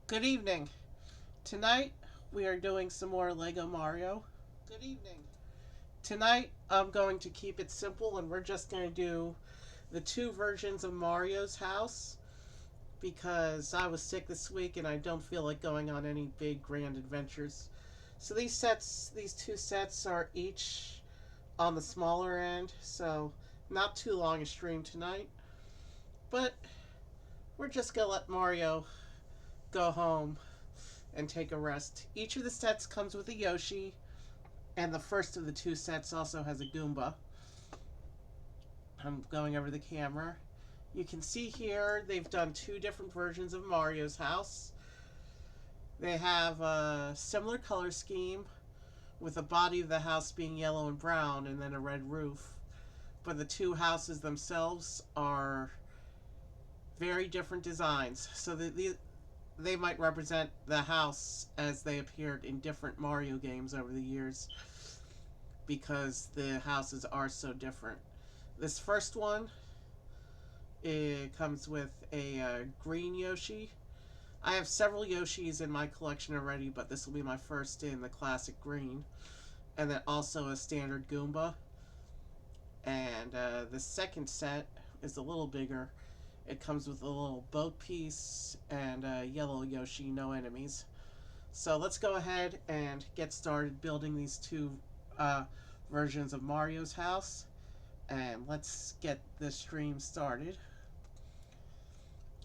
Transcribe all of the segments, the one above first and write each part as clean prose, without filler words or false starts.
Good evening. Tonight we are doing some more Lego Mario. Good evening. Tonight I'm going to keep it simple and we're just going to do the two versions of Mario's house because I was sick this week and I don't feel like going on any big grand adventures. So these two sets are each on the smaller end, so not too long a stream tonight. But we're just going to let Mario go home and take a rest. Each of the sets comes with a Yoshi, and the first of the two sets also has a Goomba. I'm going over the camera. You can see here they've done two different versions of Mario's house. They have a similar color scheme with the body of the house being yellow and brown and then a red roof. But the two houses themselves are very different designs. So they might represent the house as they appeared in different Mario games over the years because the houses are so different. This first one, it comes with a green Yoshi. I have several Yoshis in my collection already, but this will be my first in the classic green. And then also a standard Goomba. And the second set is a little bigger. It comes with a little boat piece and a yellow Yoshi, no enemies. So let's go ahead and get started building these two versions of Mario's house. And let's get the stream started.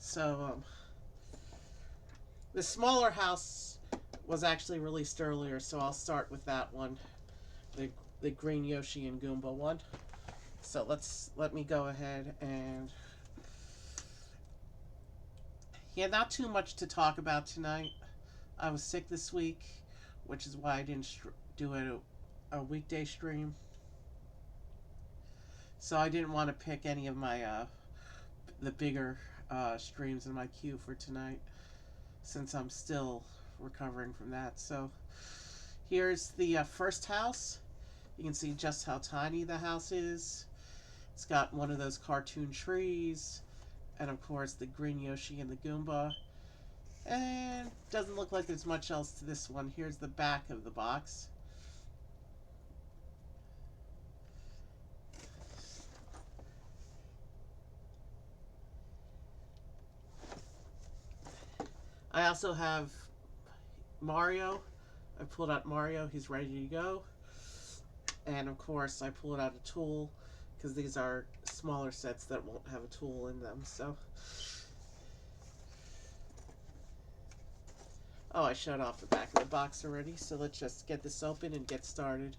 So the smaller house was actually released earlier, so I'll start with that one, the green Yoshi and Goomba one. So let me go ahead and not too much to talk about tonight. I was sick this week, which is why I didn't do a weekday stream. So I didn't want to pick any of my the bigger streams in my queue for tonight, since I'm still recovering from that. So here's the first house. You can see just how tiny the house is. It's got one of those cartoon trees, and of course the green Yoshi and the Goomba. And doesn't look like there's much else to this one. Here's the back of the box. I also have Mario. I pulled out Mario. He's ready to go. And of course I pulled out a tool because these are smaller sets that won't have a tool in them. So, oh, I showed off the back of the box already. So let's just get this open and get started.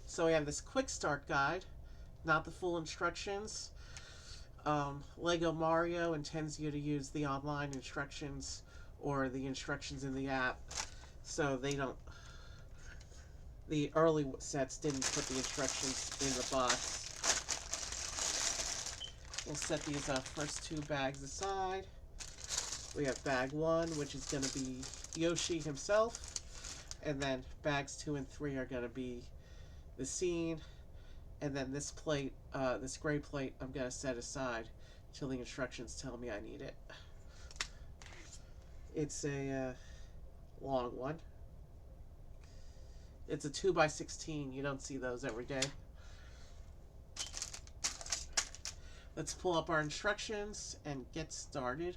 So we have this quick start guide, not the full instructions. Lego Mario intends you to use the online instructions or the instructions in the app, so they don't. The early sets didn't put the instructions in the box. We'll set these first two bags aside. We have bag one, which is going to be Yoshi himself, and then bags 2 and 3 are going to be the scene, and then this plate, this gray plate, I'm going to set aside till the instructions tell me I need it. It's a long one. It's a 2x16. You don't see those every day. Let's pull up our instructions and get started.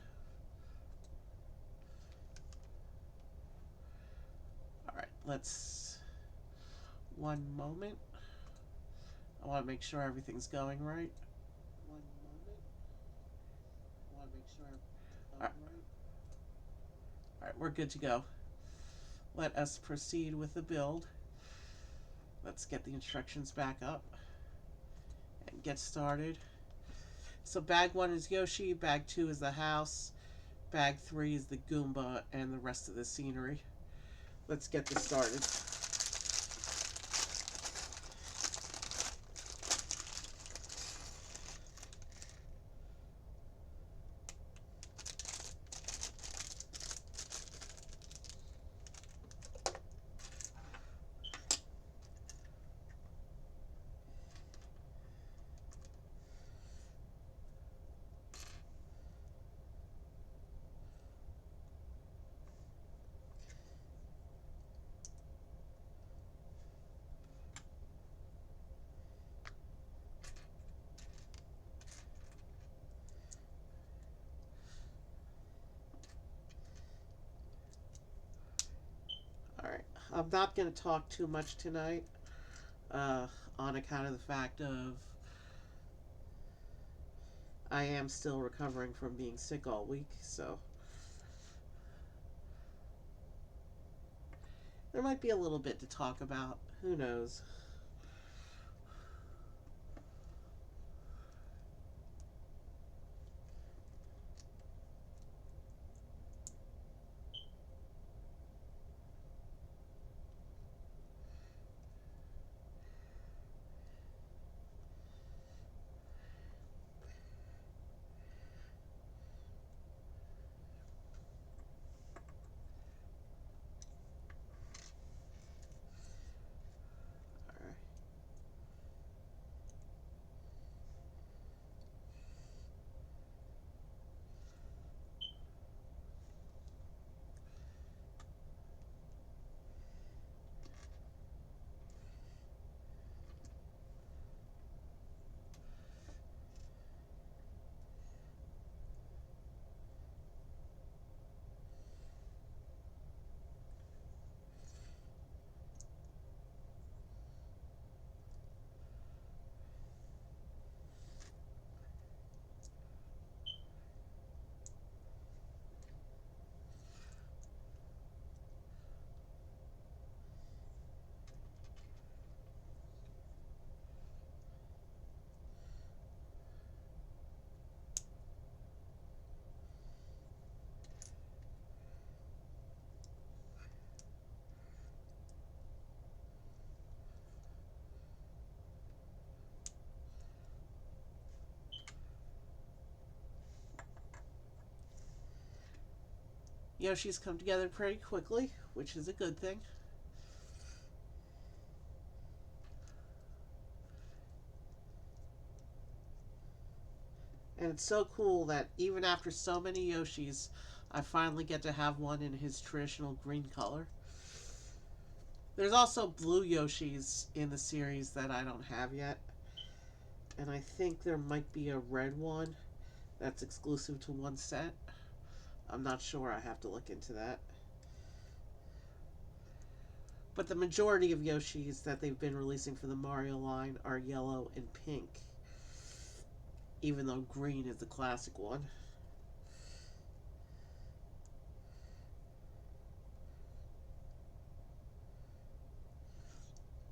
Alright, let's... One moment. I want to make sure everything's going right. One moment. I want to make sure everything's going right. Alright, we're good to go. Let us proceed with the build. Let's get the instructions back up and get started. So bag 1 is Yoshi, bag 2 is the house, bag 3 is the Goomba, and the rest of the scenery. let's get this started. Alright, I'm not going to talk too much tonight uh, on account of the fact of I am still recovering from being sick all week, so there might be a little bit to talk about. Who knows? Alright. Yoshi's come together pretty quickly, which is a good thing. And it's so cool that even after so many Yoshis, I finally get to have one in his traditional green color. There's also blue Yoshis in the series that I don't have yet. And I think there might be a red one that's exclusive to one set. I'm not sure, I have to look into that. But the majority of Yoshis that they've been releasing for the Mario line are yellow and pink, even though green is the classic one.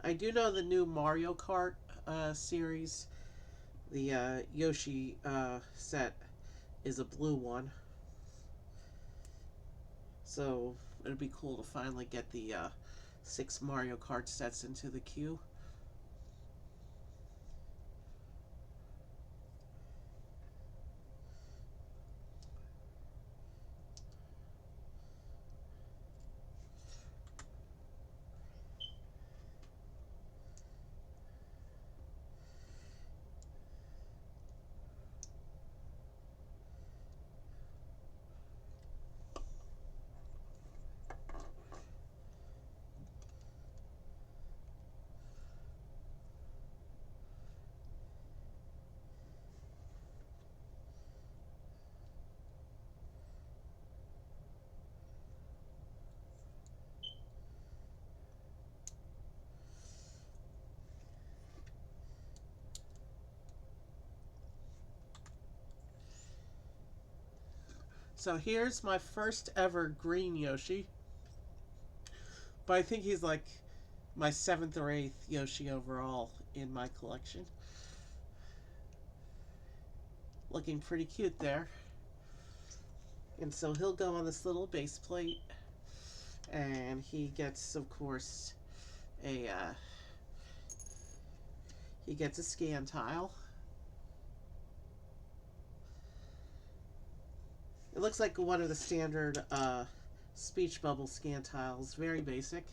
I do know the new Mario Kart series, the Yoshi set, is a blue one. So it'd be cool to finally get the 6 Mario Kart sets into the queue. So here's my first ever green Yoshi. But I think he's like my 7th or 8th Yoshi overall in my collection. Looking pretty cute there. And so he'll go on this little base plate. And he gets, of course, a he gets a scan tile. It looks like one of the standard speech bubble scan tiles. Very basic.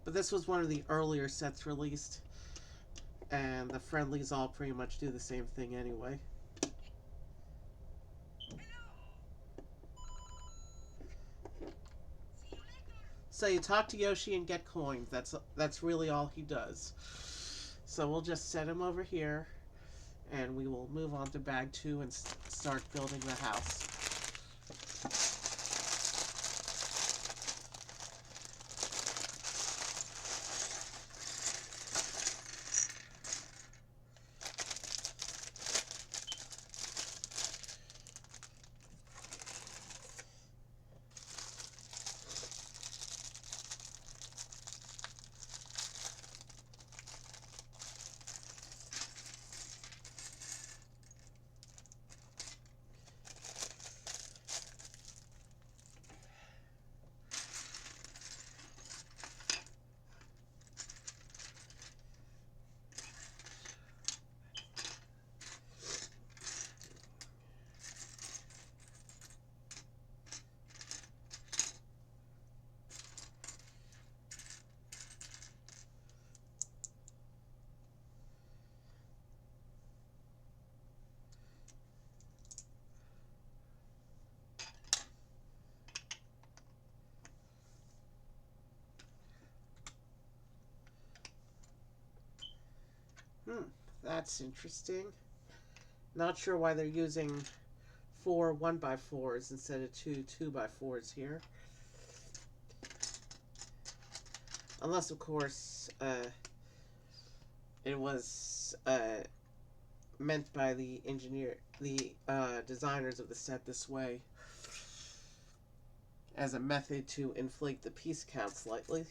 But this was one of the earlier sets released. And the friendlies all pretty much do the same thing anyway. So you talk to Yoshi and get coins. That's really all he does. So we'll just set him over here, and we will move on to bag 2 and start building the house. That's interesting. Not sure why they're using 4 1x4s instead of 2 2x4s here. Unless, of course, it was meant by the designers of the set this way as a method to inflate the piece count slightly.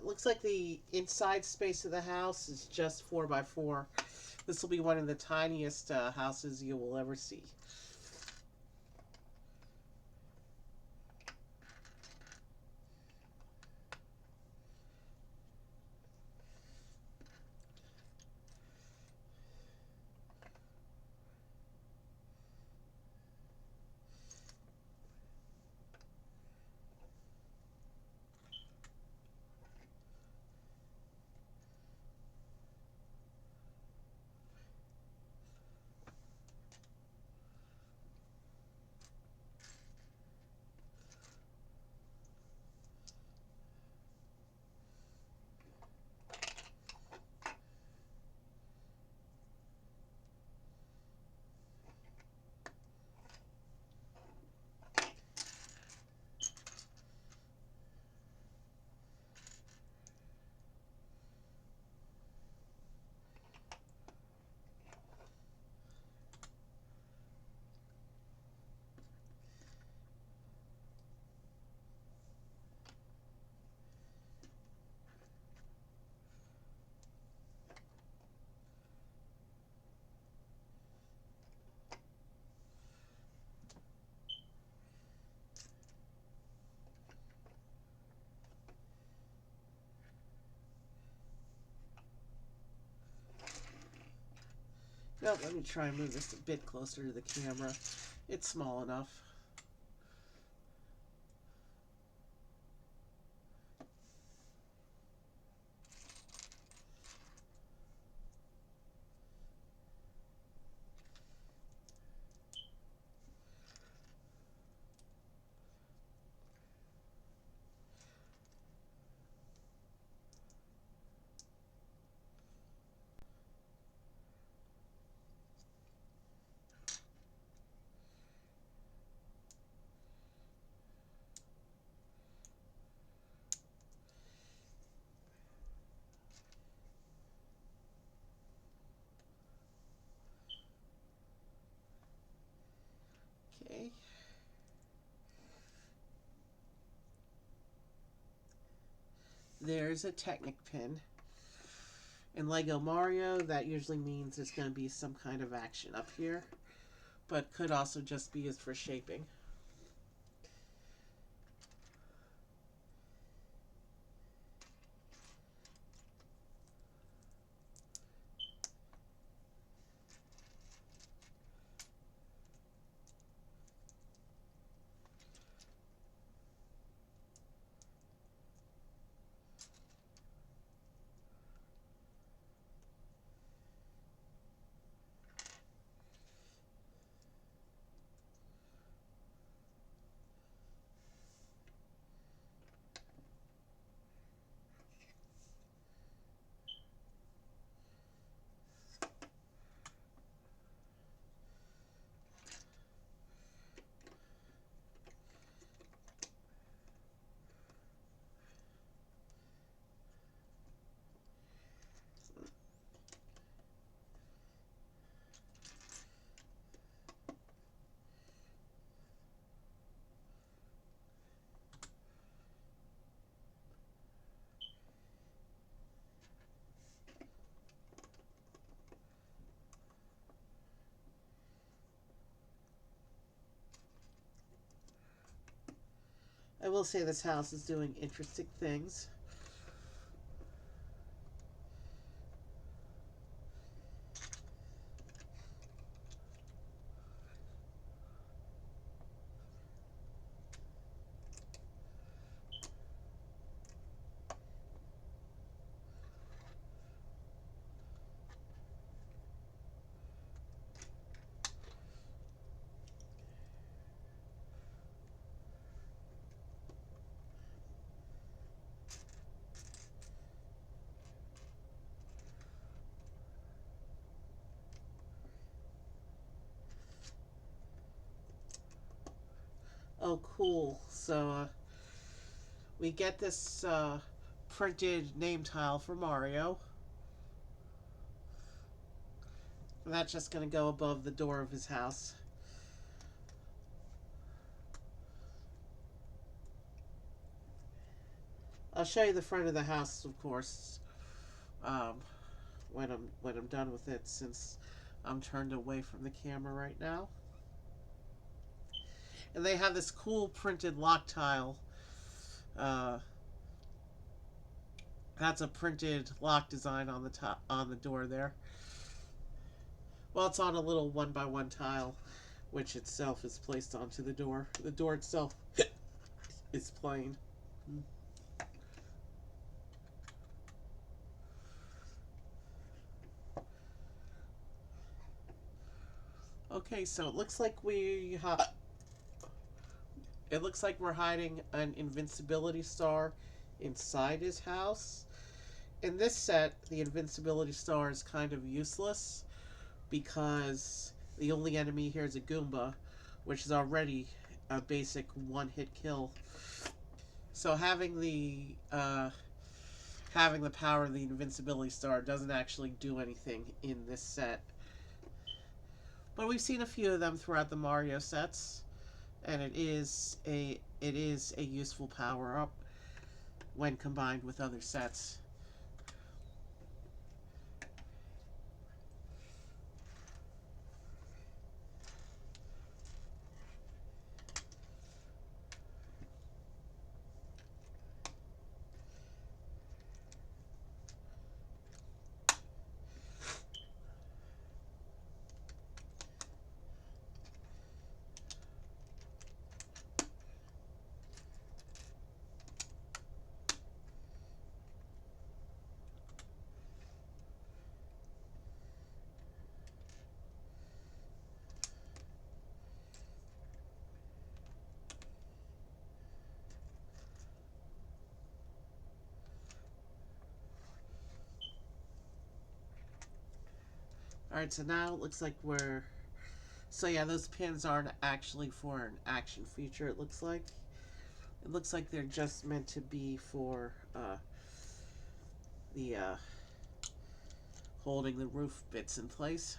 Looks like the inside space of the house is just 4x4. This will be one of the tiniest houses you will ever see. Now, let me try and move this a bit closer to the camera. It's small enough. There's a Technic pin. In Lego Mario, that usually means there's going to be some kind of action up here, but could also just be used for shaping. I will say this house is doing interesting things. Oh, cool. So, we get this printed name tile for Mario. And that's just going to go above the door of his house. I'll show you the front of the house, of course, when I'm done with it, since I'm turned away from the camera right now. And they have this cool printed lock tile. That's a printed lock design on the top on the door there. Well, it's on a little 1x1 tile, which itself is placed onto the door. The door itself is plain. Okay, so it looks like it looks like we're hiding an invincibility star inside his house. In this set, the invincibility star is kind of useless because the only enemy here is a Goomba, which is already a basic one-hit kill. So having the power of the invincibility star doesn't actually do anything in this set. But we've seen a few of them throughout the Mario sets, and it is a useful power up when combined with other sets. Alright, so now it looks like we're... So yeah, those pins aren't actually for an action feature, it looks like. It looks like they're just meant to be for the holding the roof bits in place.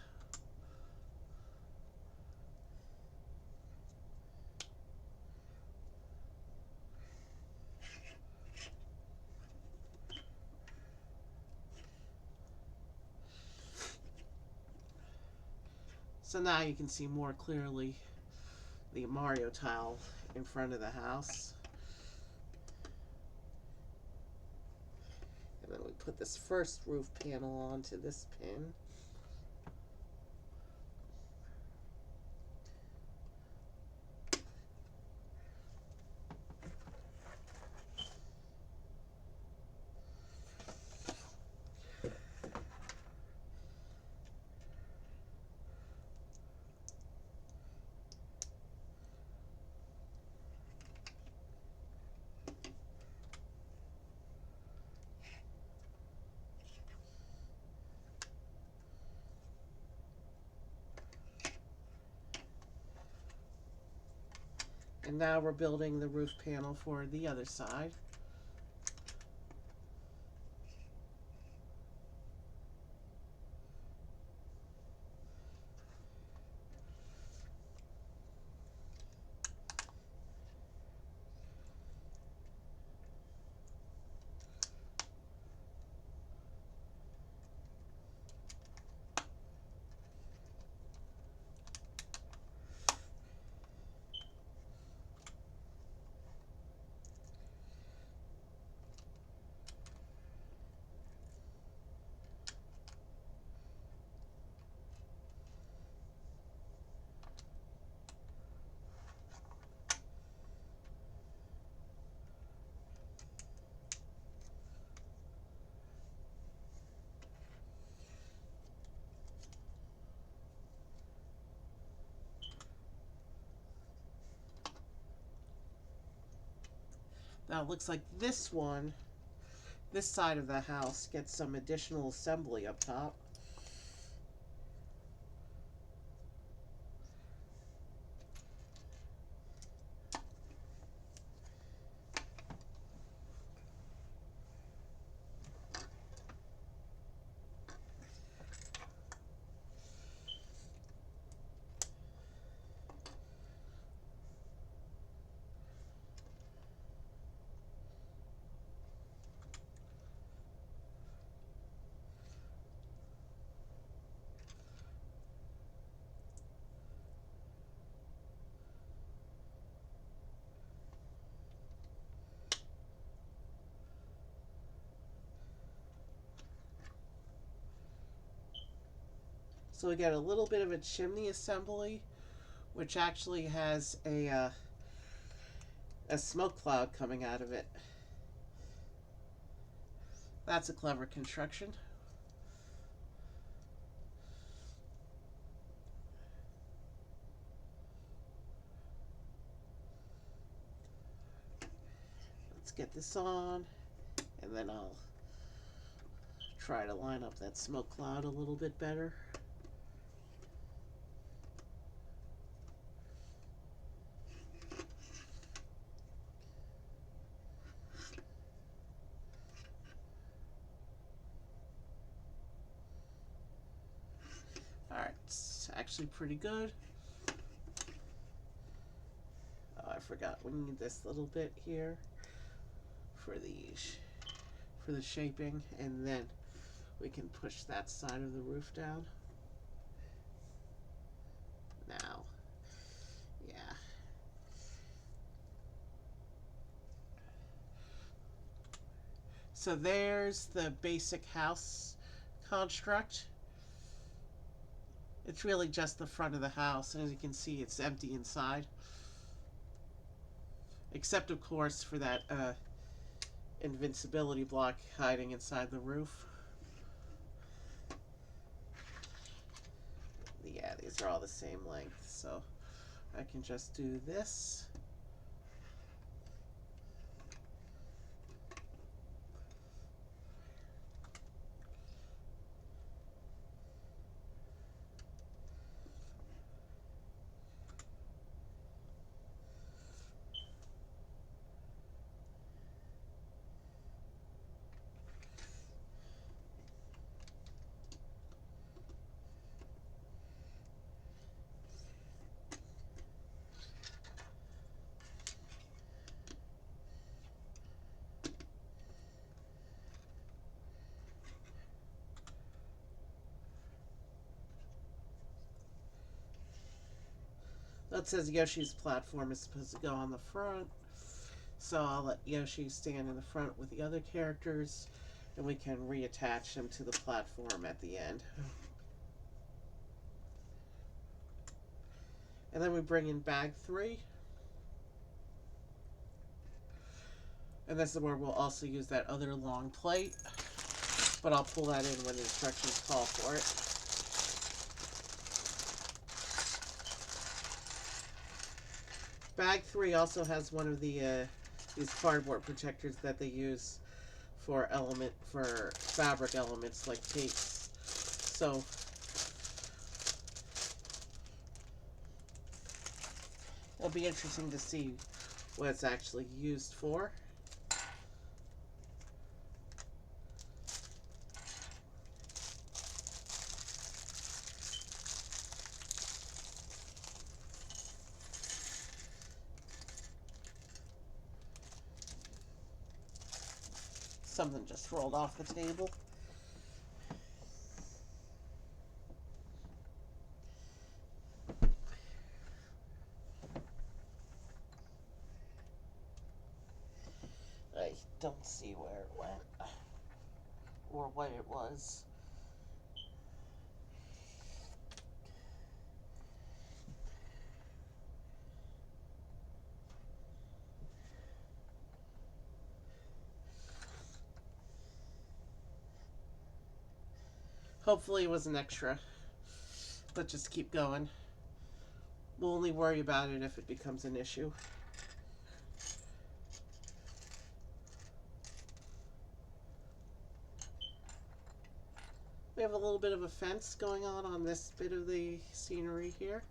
So now you can see more clearly the Mario tile in front of the house. And then we put this first roof panel onto this pin. And now we're building the roof panel for the other side. Now it looks like this side of the house gets some additional assembly up top. So we get a little bit of a chimney assembly, which actually has a smoke cloud coming out of it. That's a clever construction. Let's get this on, and then I'll try to line up that smoke cloud a little bit better. Alright, it's actually pretty good. Oh, I forgot we need this little bit here for the shaping, and then we can push that side of the roof down. Now, yeah. So there's the basic house construct. It's really just the front of the house, and as you can see, it's empty inside. Except, of course, for that invincibility block hiding inside the roof. Yeah, these are all the same length, so I can just do this. It says Yoshi's platform is supposed to go on the front. So I'll let Yoshi stand in the front with the other characters, and we can reattach him to the platform at the end. And then we bring in bag 3. And this is where we'll also use that other long plate. But I'll pull that in when the instructions call for it. Bag 3 also has one of the these cardboard protectors that they use for fabric elements like tapes. So it'll be interesting to see what it's actually used for. Something just rolled off the table. I don't see where it went or what it was. Hopefully it was an extra. But just keep going. We'll only worry about it if it becomes an issue. We have a little bit of a fence going on this bit of the scenery here.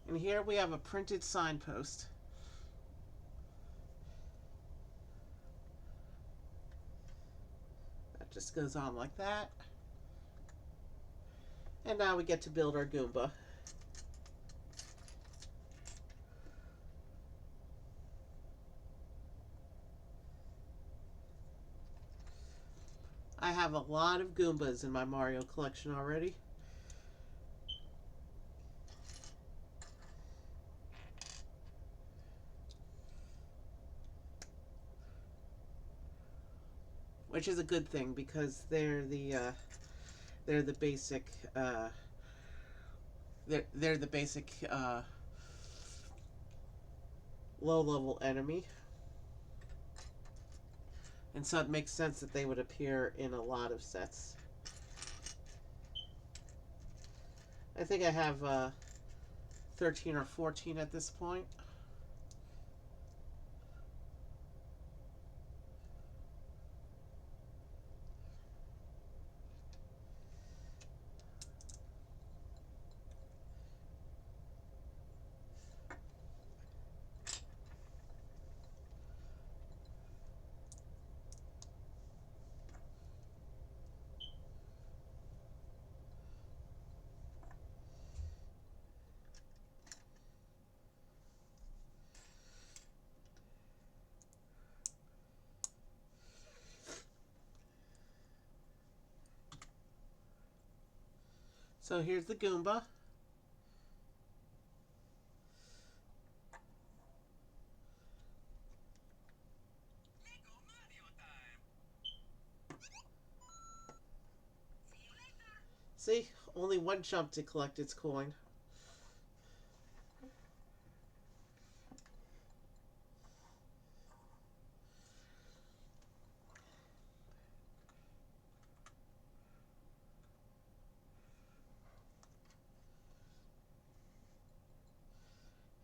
And here we have a printed signpost. That just goes on like that. And now we get to build our Goomba. I have a lot of Goombas in my Mario collection already. Which is a good thing because they're the basic they're the basic low level enemy. And so it makes sense that they would appear in a lot of sets. I think I have 13 or 14 at this point. So here's the Goomba. See, only one jump to collect its coin.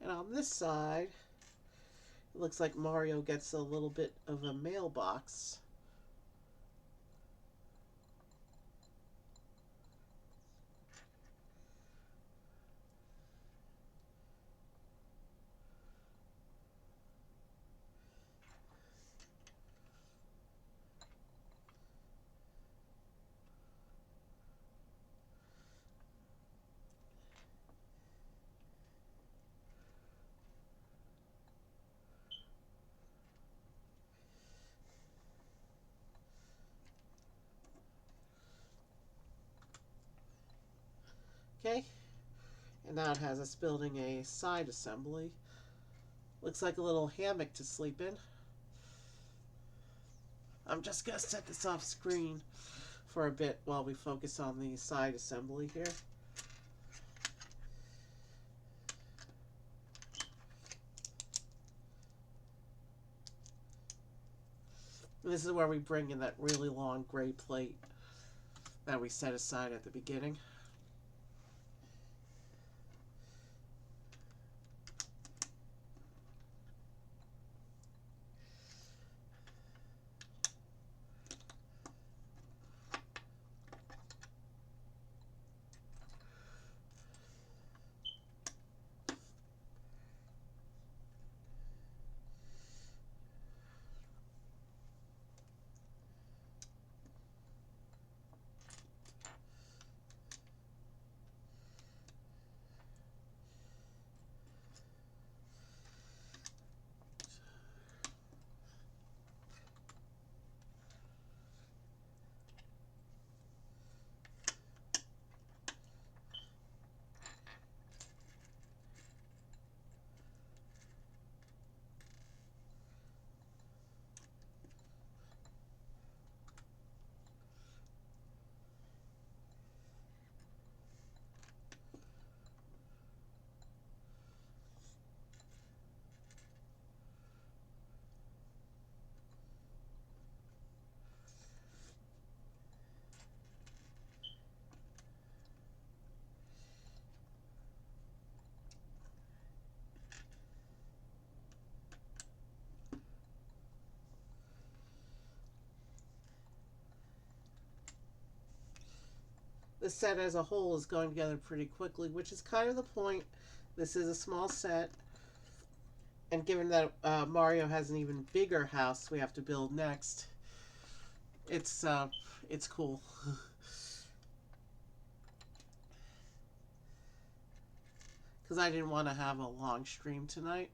And on this side, it looks like Mario gets a little bit of a mailbox. Okay, and now it has us building a side assembly. Looks like a little hammock to sleep in. I'm just gonna set this off screen for a bit while we focus on the side assembly here. This is where we bring in that really long gray plate that we set aside at the beginning. The set as a whole is going together pretty quickly, which is kind of the point. This is a small set, and given that Mario has an even bigger house we have to build next, it's cool. Because I didn't want to have a long stream tonight.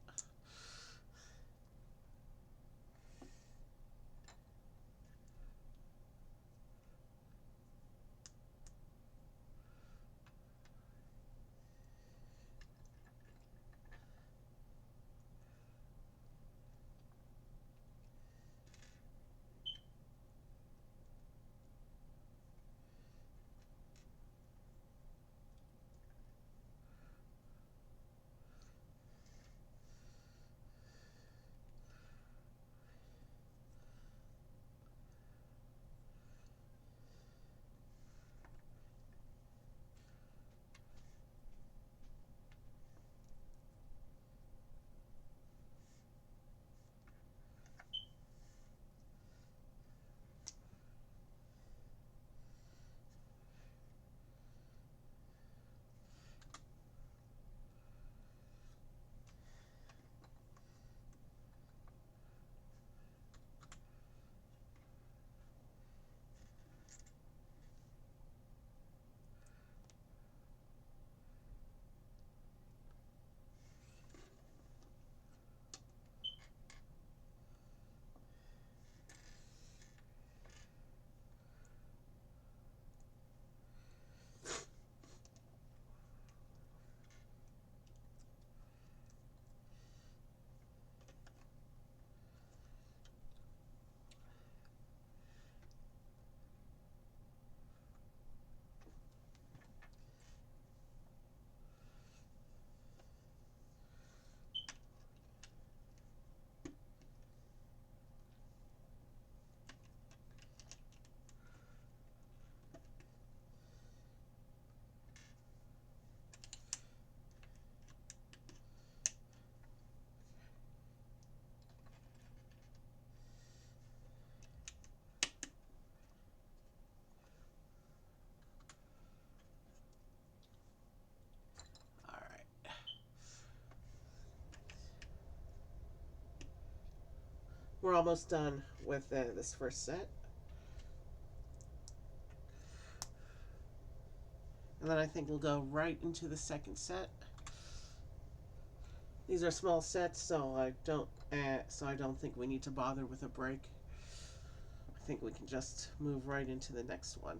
we're almost done with this first set. And then I think we'll go right into the second set. These are small sets, so I don't think we need to bother with a break. I think we can just move right into the next one.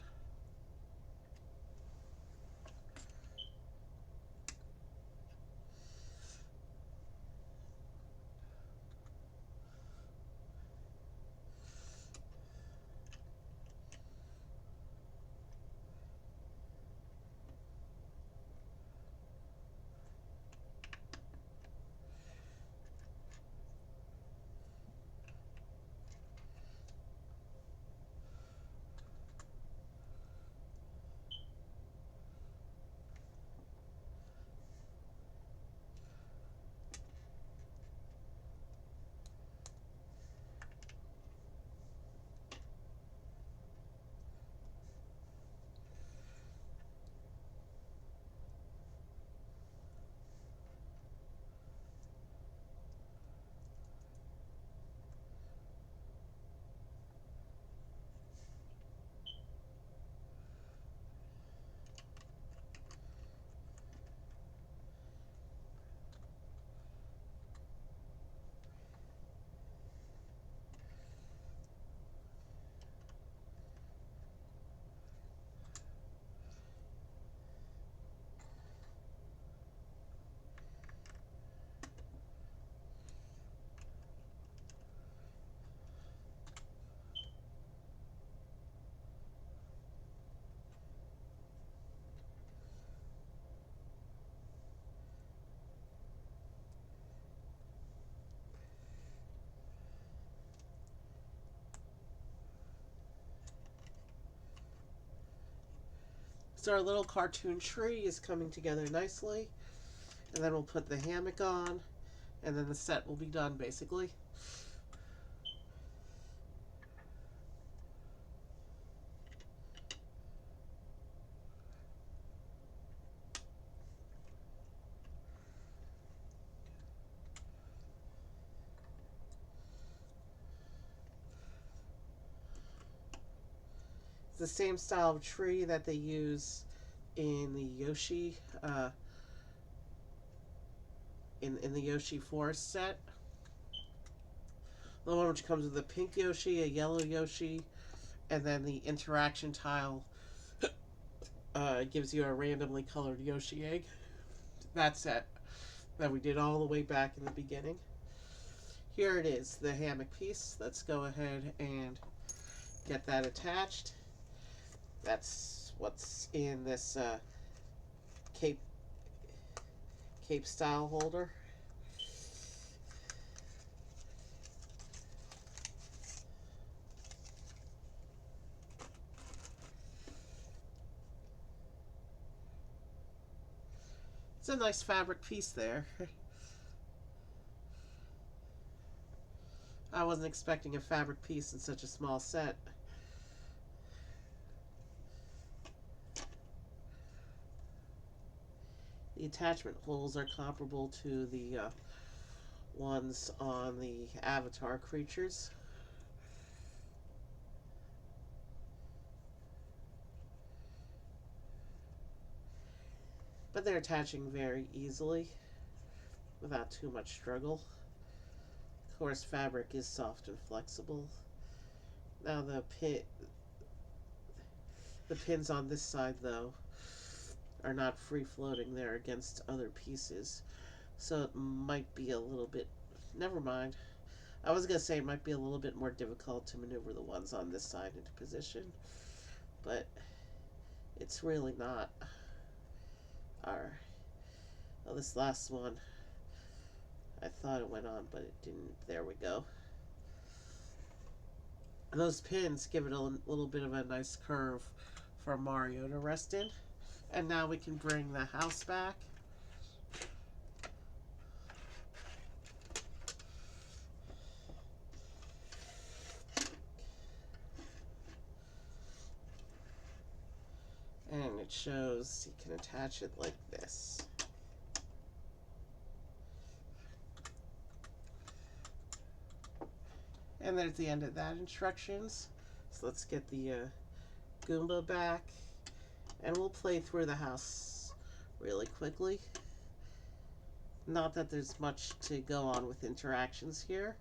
So our little cartoon tree is coming together nicely. And then we'll put the hammock on. And then the set will be done, basically. It's the same style of tree that they use in the Yoshi, in the Yoshi Forest set. The one which comes with a pink Yoshi, a yellow Yoshi, and then the interaction tile gives you a randomly colored Yoshi egg. That set that we did all the way back in the beginning. Here it is, the hammock piece. Let's go ahead and get that attached. That's what's in this cape style holder. It's a nice fabric piece there. I wasn't expecting a fabric piece in such a small set. The attachment holes are comparable to the ones on the Avatar creatures. But they're attaching very easily without too much struggle. Of course, fabric is soft and flexible. Now the pins on this side, though, are not free floating. They're against other pieces, so it might be a little bit, never mind. I was gonna say it might be a little bit more difficult to maneuver the ones on this side into position, but it's really not. Well, this last one, I thought it went on, but it didn't. There we go. And those pins give it a little bit of a nice curve for Mario to rest in. And now we can bring the house back. And it shows you can attach it like this. And there's the end of that instructions. So let's get the Goomba back. And we'll play through the house really quickly. Not that there's much to go on with interactions here.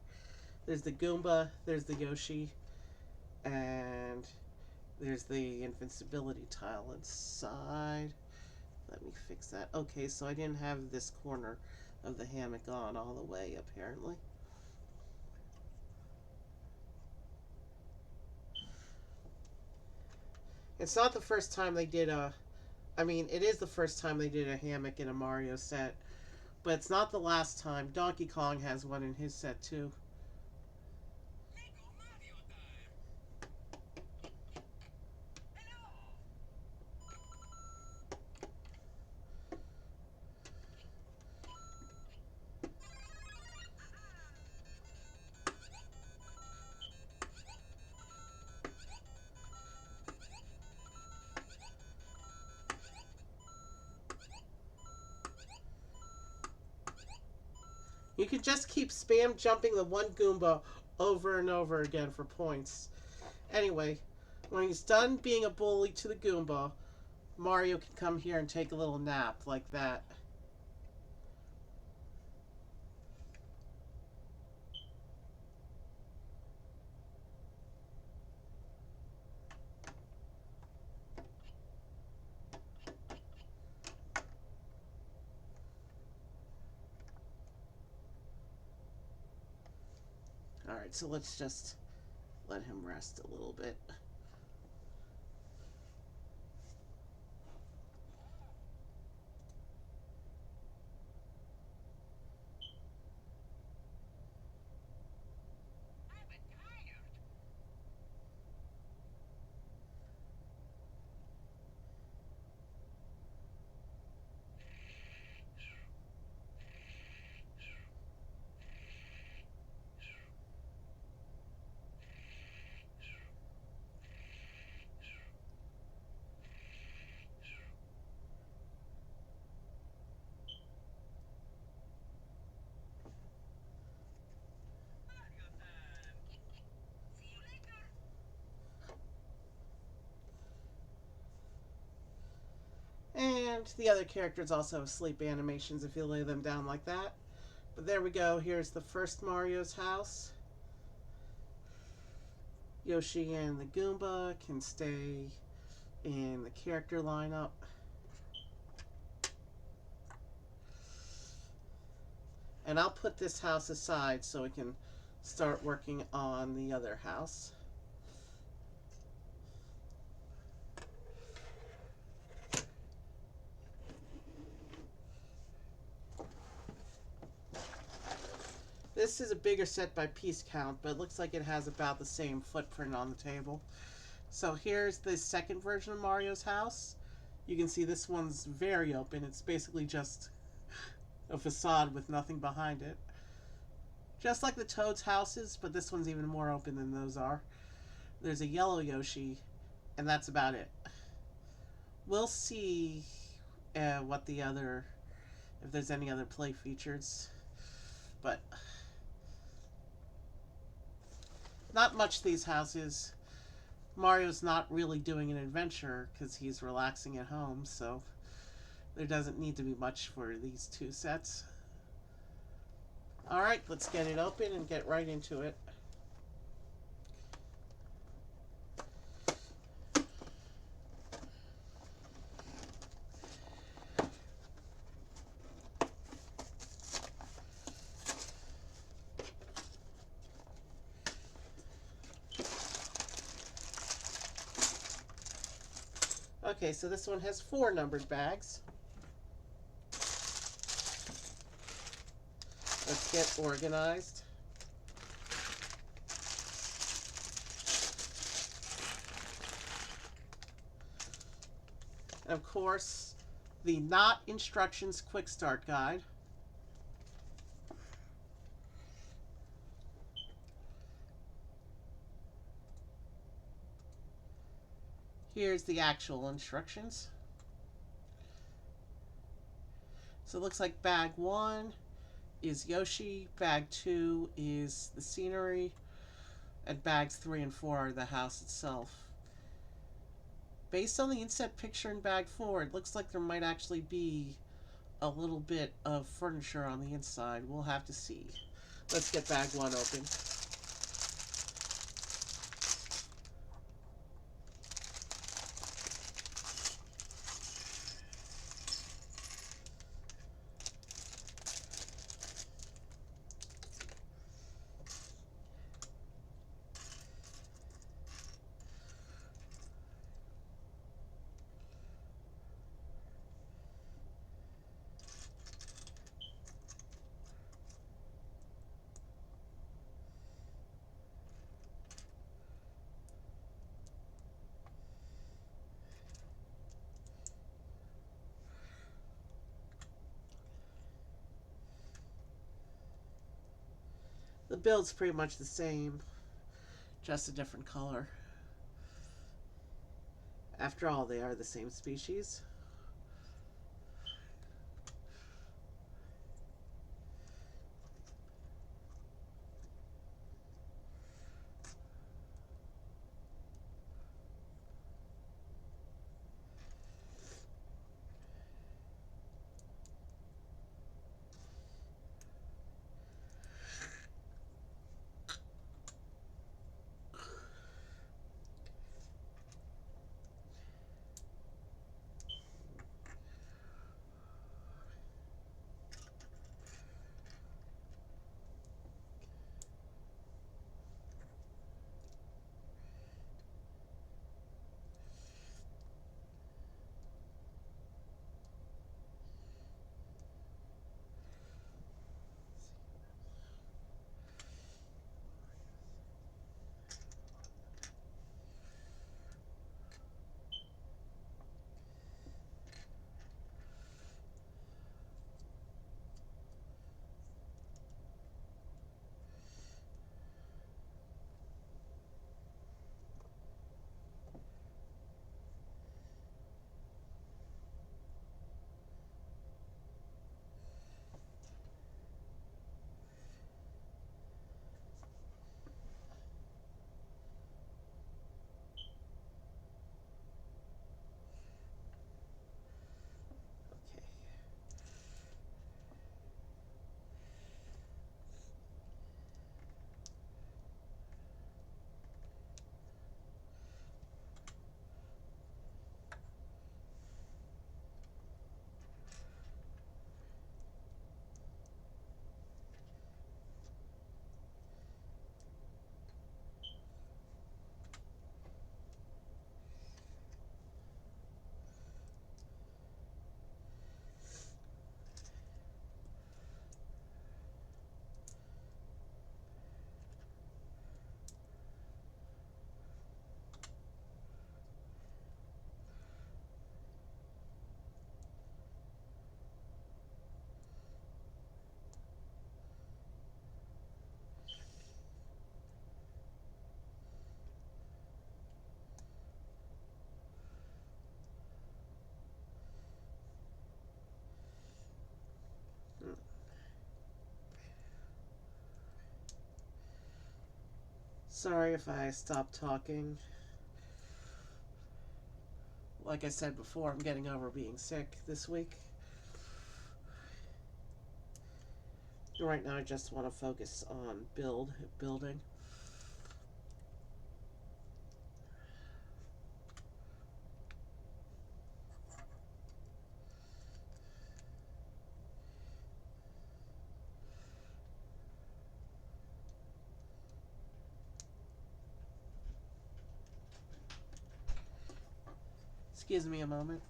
There's the Goomba, there's the Yoshi, and there's the invincibility tile inside. Let me fix that. Okay, so I didn't have this corner of the hammock on all the way, apparently. It's not the first time they did a... I mean, it is the first time they did a hammock in a Mario set, but it's not the last time. Donkey Kong has one in his set, too. You could just keep spam jumping the one Goomba over and over again for points. Anyway, when he's done being a bully to the Goomba, Mario can come here and take a little nap like that. Alright, so let's just let him rest a little bit. And the other characters also have sleep animations if you lay them down like that. But there we go. Here's the first Mario's house. Yoshi and the Goomba can stay in the character lineup. And I'll put this house aside so we can start working on the other house. This is a bigger set by piece count, but it looks like it has about the same footprint on the table. So here's the second version of Mario's house. You can see this one's very open. It's basically just a facade with nothing behind it. Just like the Toad's houses, but this one's even more open than those are. There's a yellow Yoshi, and that's about it. We'll see what the other, if there's any other play features, but not much these houses. Mario's not really doing an adventure because he's relaxing at home, so there doesn't need to be much for these two sets. Alright, let's get it open and get right into it. Okay, so this one has 4 numbered bags. Let's get organized. And of course, the Not Instructions Quick Start Guide. Here's the actual instructions. So it looks like bag 1 is Yoshi, bag 2 is the scenery, and bags 3 and 4 are the house itself. Based on the inset picture in bag 4, it looks like there might actually be a little bit of furniture on the inside. We'll have to see. Let's get bag 1 open. The build's pretty much the same, just a different color. After all, they are the same species. Okay. Sorry if I stopped talking. Like I said before, I'm getting over being sick this week. Right now I just want to focus on building. Excuse me a moment.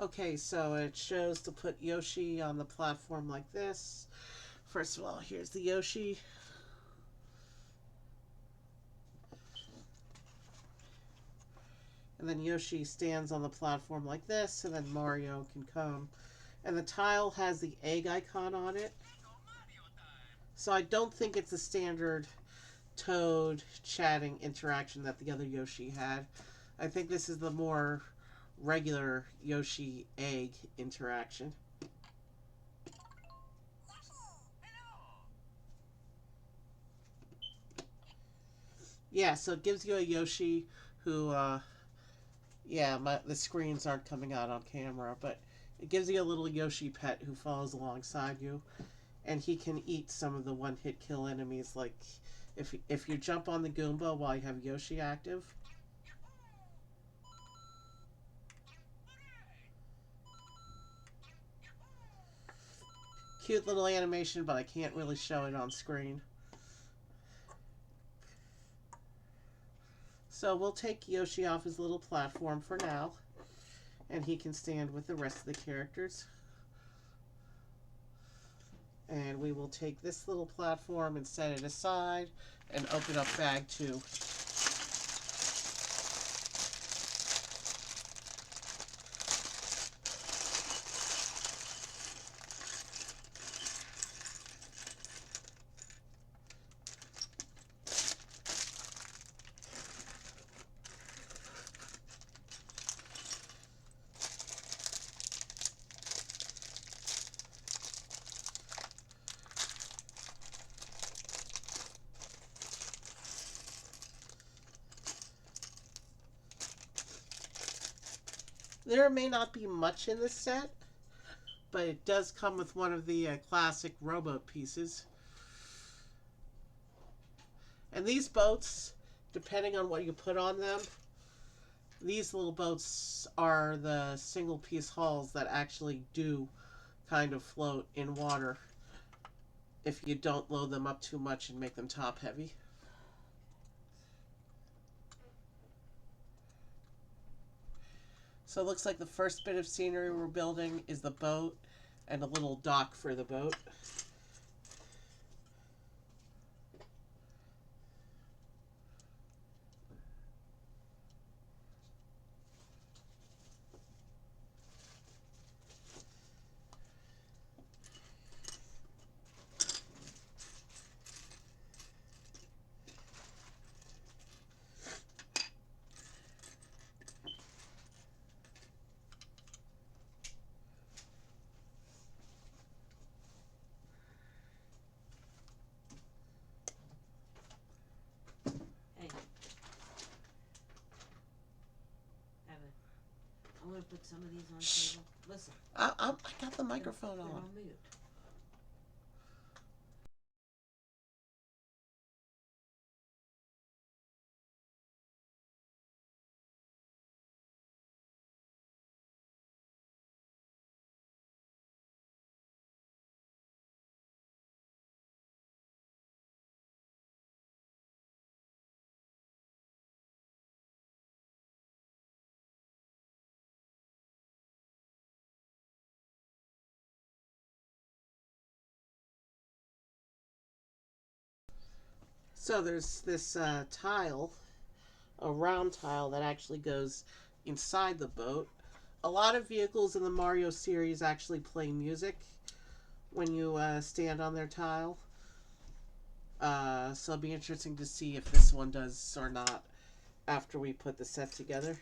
Okay, so it shows to put Yoshi on the platform like this. First of all, here's the Yoshi. And then Yoshi stands on the platform like this, and then Mario can come. And the tile has the egg icon on it. So I don't think it's a standard Toad chatting interaction that the other Yoshi had. I think this is the more regular Yoshi egg interaction. Yeah, so it gives you a Yoshi who, yeah, the screens aren't coming out on camera, but it gives you a little Yoshi pet who follows alongside you, and he can eat some of the one-hit kill enemies. Like, if you jump on the Goomba while you have Yoshi active. Cute little animation, but I can't really show it on screen. So we'll take Yoshi off his little platform for now, and he can stand with the rest of the characters. And we will take this little platform and set it aside and open up bag 2. There may not be much in this set, but it does come with one of the classic rowboat pieces. And these boats, depending on what you put on them, these little boats are the single piece hulls that actually do kind of float in water if you don't load them up too much and make them top heavy. So it looks like the first bit of scenery we're building is the boat and a little dock for the boat. I'm gonna put some of these on the table. Listen. I got the microphone they're on. on mute. So there's this tile, a round tile that actually goes inside the boat. A lot of vehicles in the Mario series actually play music when you stand on their tile. So it'll be interesting to see if this one does or not after we put the set together.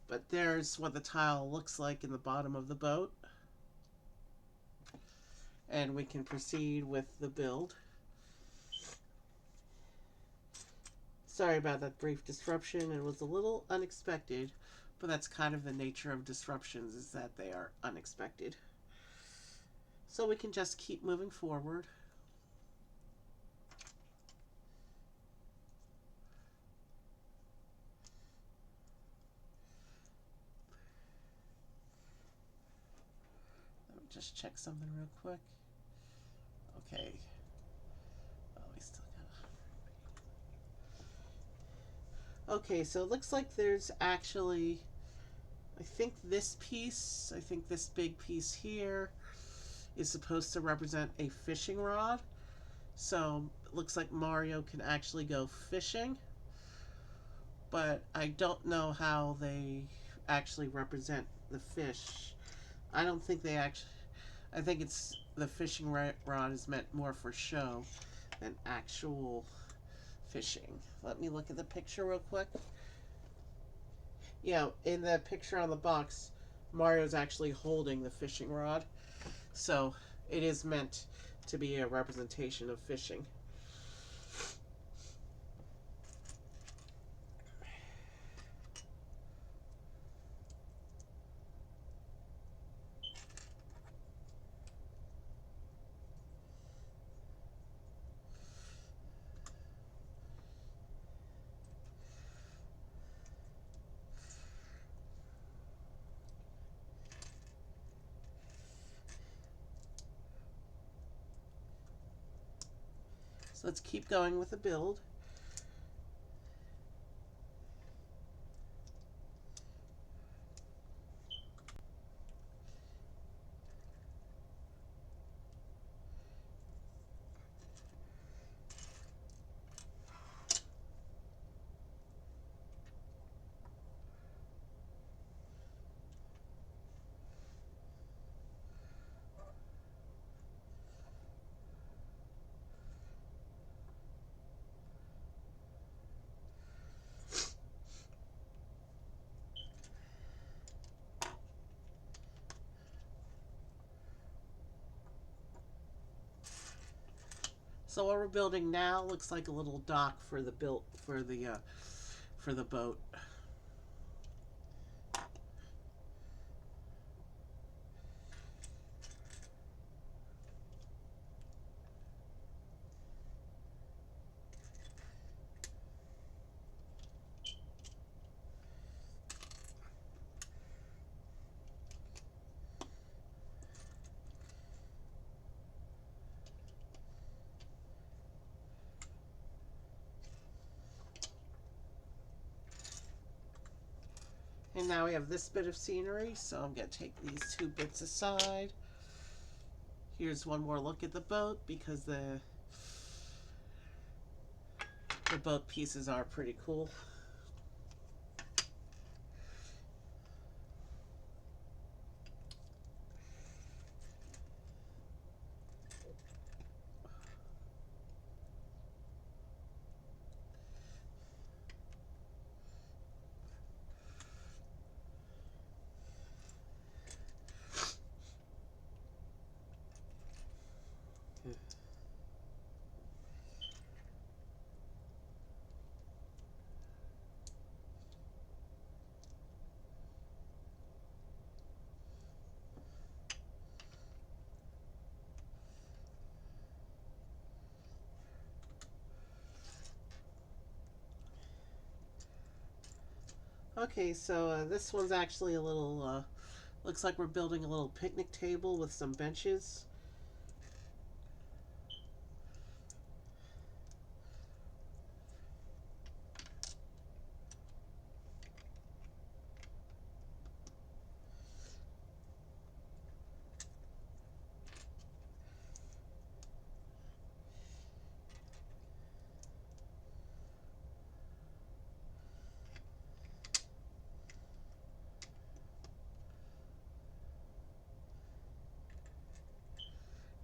But there's what the tile looks like in the bottom of the boat. And we can proceed with the build. Sorry about that brief disruption. It was a little unexpected, but that's kind of the nature of disruptions, is that they are unexpected. So we can just keep moving forward. Let me just check something real quick. Okay. Oh, we still got. Okay, so it looks like there's actually I think this big piece here is supposed to represent a fishing rod. So it looks like Mario can actually go fishing. But I don't know how they actually represent the fish. I don't think they actually. I think it's the fishing rod is meant more for show than actual fishing. Let me look at the picture real quick. Yeah, in the picture on the box, Mario's actually holding the fishing rod. So it is meant to be a representation of fishing. So let's keep going with the build. So what we're building now looks like a little dock for the for the boat. And now we have this bit of scenery, so I'm going to take these two bits aside. Here's one more look at the boat because the boat pieces are pretty cool. Okay, so this one's actually a little, looks like we're building a little picnic table with some benches.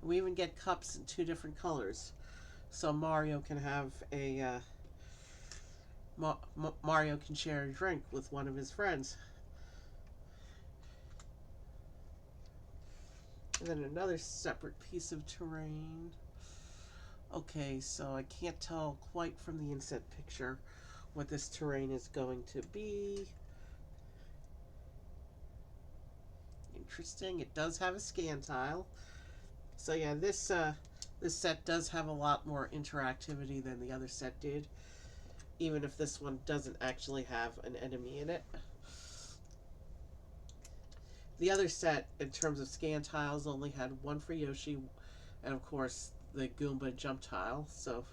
We even get cups in two different colors. So Mario can have a, Mario can share a drink with one of his friends. And then another separate piece of terrain. Okay, so I can't tell quite from the inset picture what this terrain is going to be. Interesting. It does have a scan tile. So yeah, this set does have a lot more interactivity than the other set did, even if this one doesn't actually have an enemy in it. The other set, in terms of scan tiles, only had one for Yoshi, and of course the Goomba jump tile. So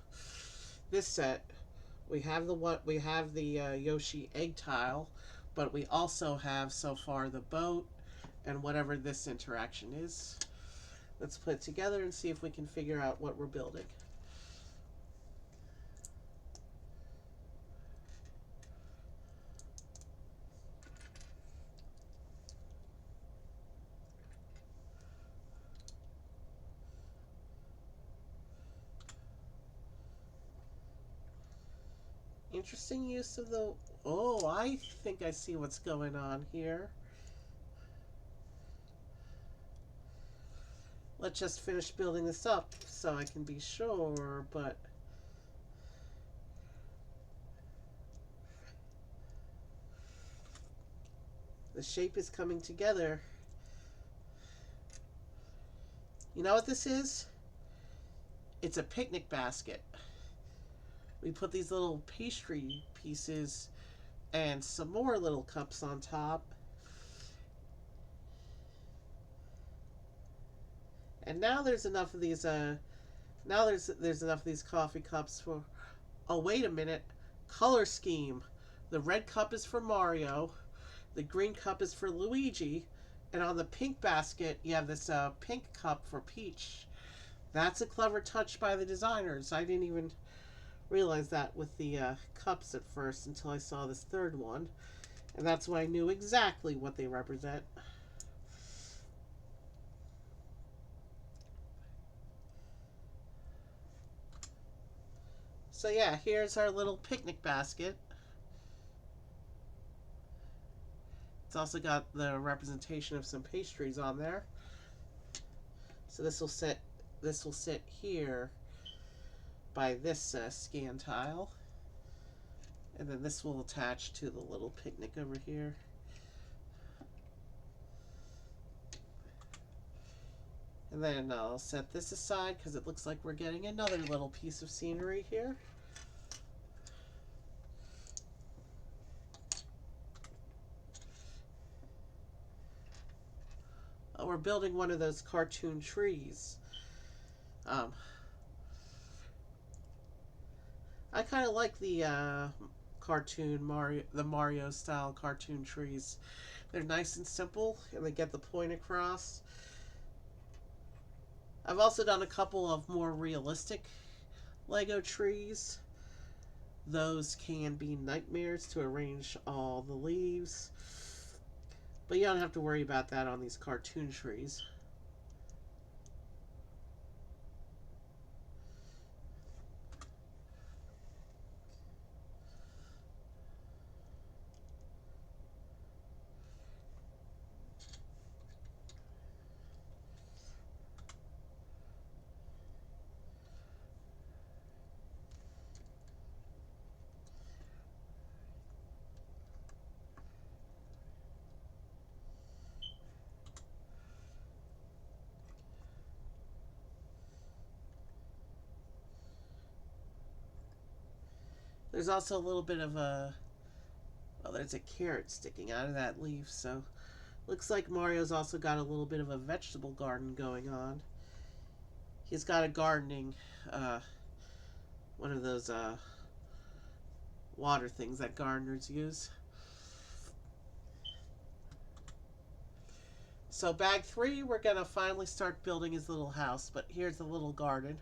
this set, we have the Yoshi egg tile, But we also have so far the boat and whatever this interaction is. Let's put it together and see if we can figure out what we're building. Interesting use of the... Oh, I think I see what's going on here. Let's just finish building this up so I can be sure, but... The shape is coming together. You know what this is? It's a picnic basket. We put these little pastry pieces and some more little cups on top. And now there's enough of these there's enough of these coffee cups for... Oh, wait a minute. Color scheme. The red cup is for Mario. The green cup is for Luigi. And on the pink basket, you have this pink cup for Peach. That's a clever touch by the designers. I didn't even realize that with the cups at first until I saw this third one. And that's when I knew exactly what they represent. So yeah, here's our little picnic basket. It's also got the representation of some pastries on there. So this will sit here by this scan tile. And then this will attach to the little picnic over here. And then I'll set this aside because it looks like we're getting another little piece of scenery here. We're building one of those cartoon trees. I kind of like the Mario style cartoon trees. They're nice and simple, and they get the point across. I've also done a couple of more realistic Lego trees. Those can be nightmares to arrange all the leaves. But you don't have to worry about that on these cartoon trees. There's also a little bit of a... Well, there's a carrot sticking out of that leaf, so... Looks like Mario's also got a little bit of a vegetable garden going on. He's got a gardening, one of those, water things that gardeners use. So bag 3, we're gonna finally start building his little house, but here's the little garden.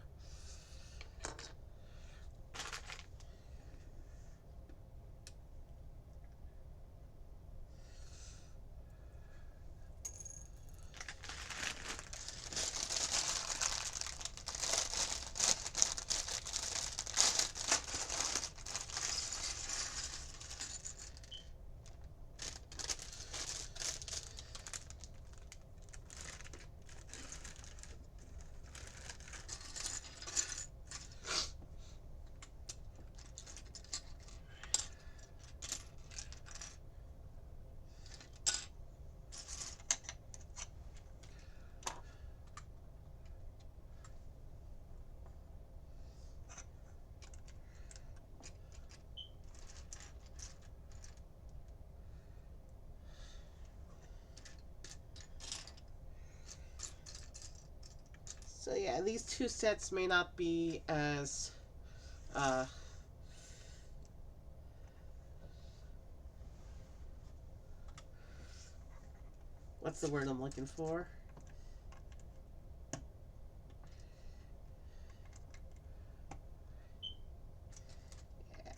So yeah, these two sets may not be as what's the word I'm looking for? Yeah.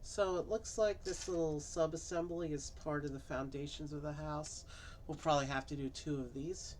So it looks like this little sub-assembly is part of the foundations of the house. We'll probably have to do 2 of these.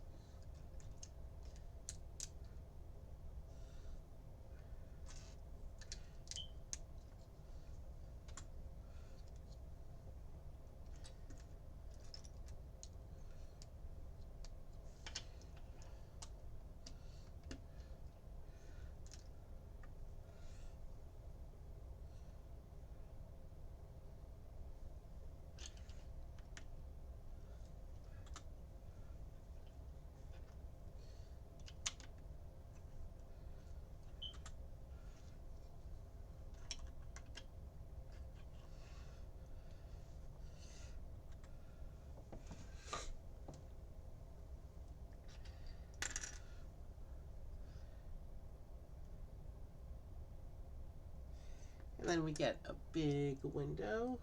And then we get a big window.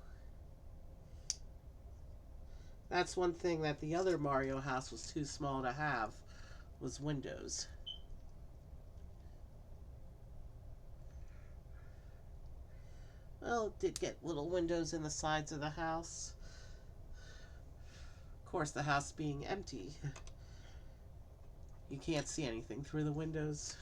That's one thing that the other Mario house was too small to have, was windows. Well, it did get little windows in the sides of the house. Of course, the house being empty, you can't see anything through the windows.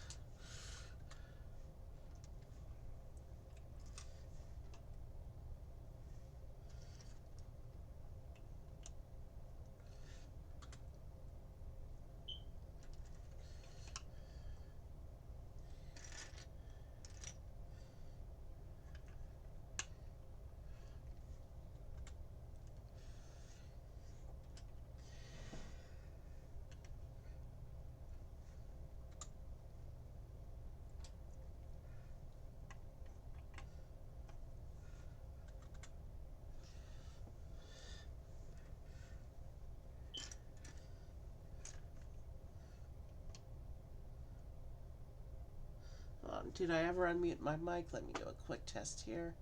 Did I ever unmute my mic? Let me do a quick test here.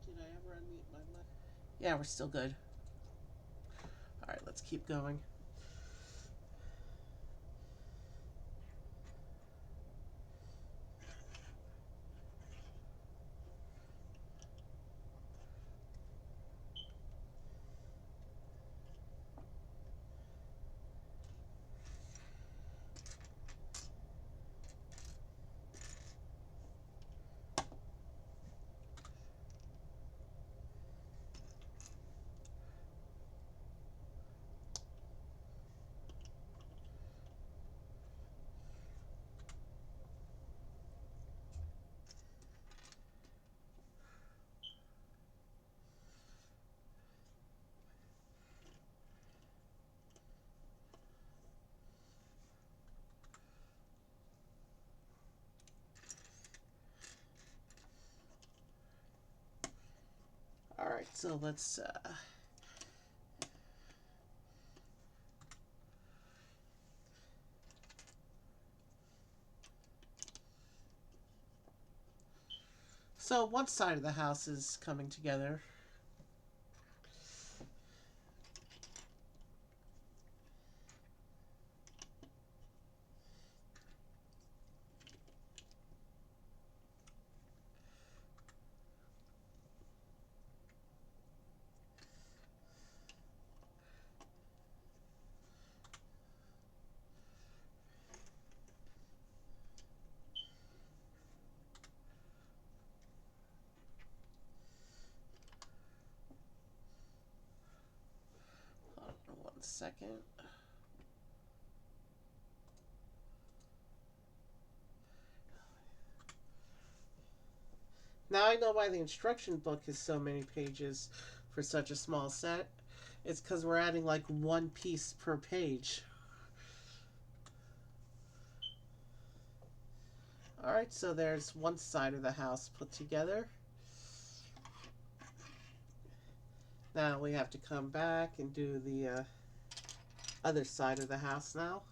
Did I ever unmute my mic? Yeah, we're still good. Alright, let's keep going. Alright, so let's so one side of the house is coming together. Hold on 1 second. Now I know why the instruction book is so many pages for such a small set. It's because we're adding like one piece per page. Alright, so there's one side of the house put together. Now we have to come back and do the other side of the house now.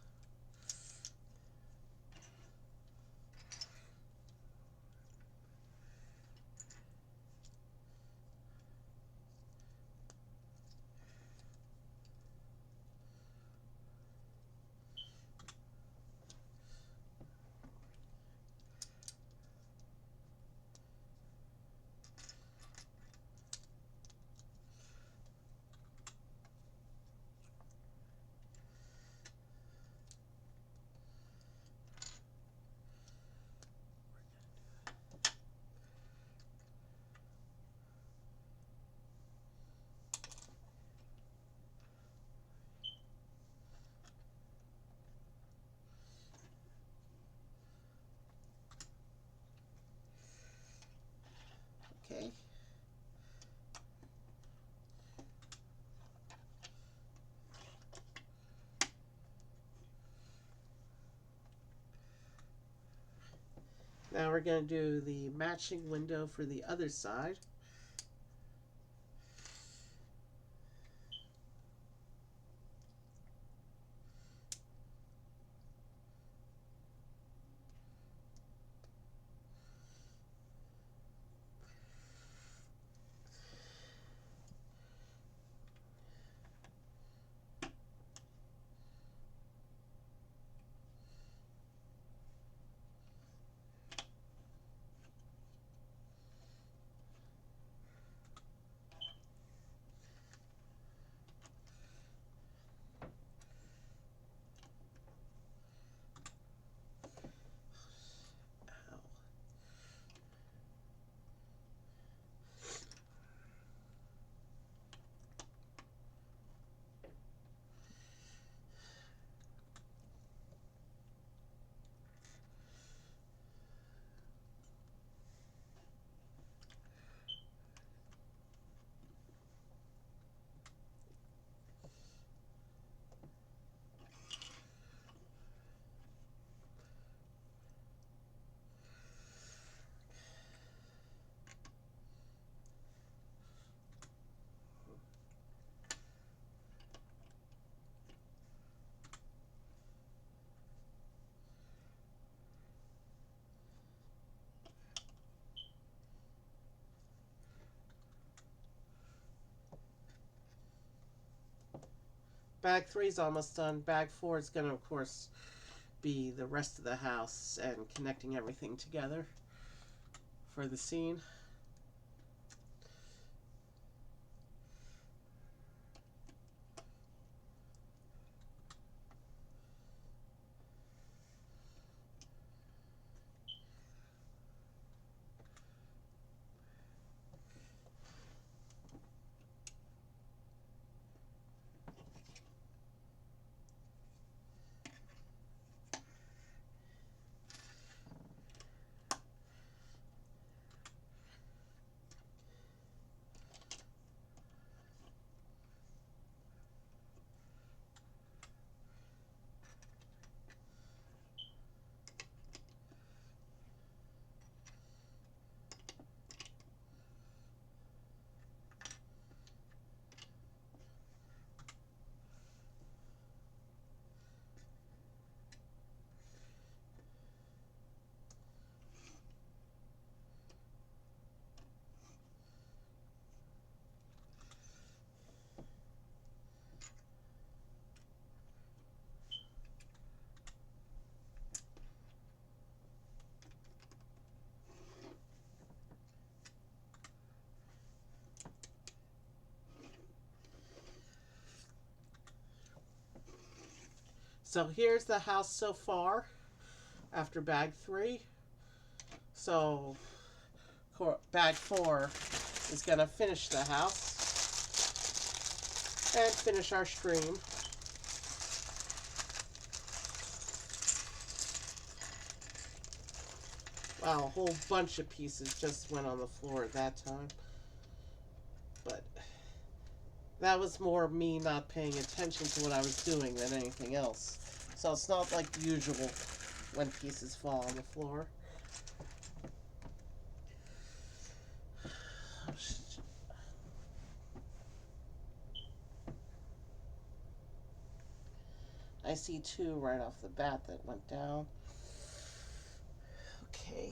Okay. Now we're going to do the matching window for the other side. Bag 3 is almost done. Bag 4 is going to, of course, be the rest of the house and connecting everything together for the scene. So here's the house so far after bag 3. So bag 4 is going to finish the house and finish our stream. Wow, a whole bunch of pieces just went on the floor at that time. But that was more me not paying attention to what I was doing than anything else. So it's not like usual when pieces fall on the floor. I see two right off the bat that went down. Okay.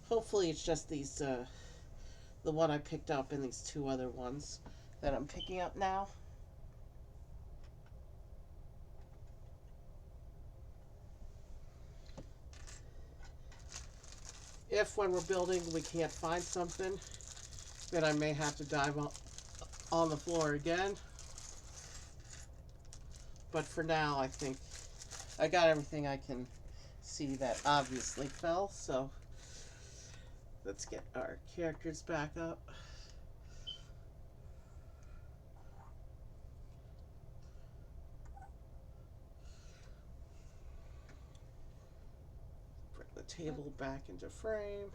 Hopefully it's just these, the one I picked up and these two other ones that I'm picking up now. If when we're building we can't find something, then I may have to dive on the floor again. But for now, I think I got everything I can see that obviously fell, so let's get our characters back up. Bring the table back into frame.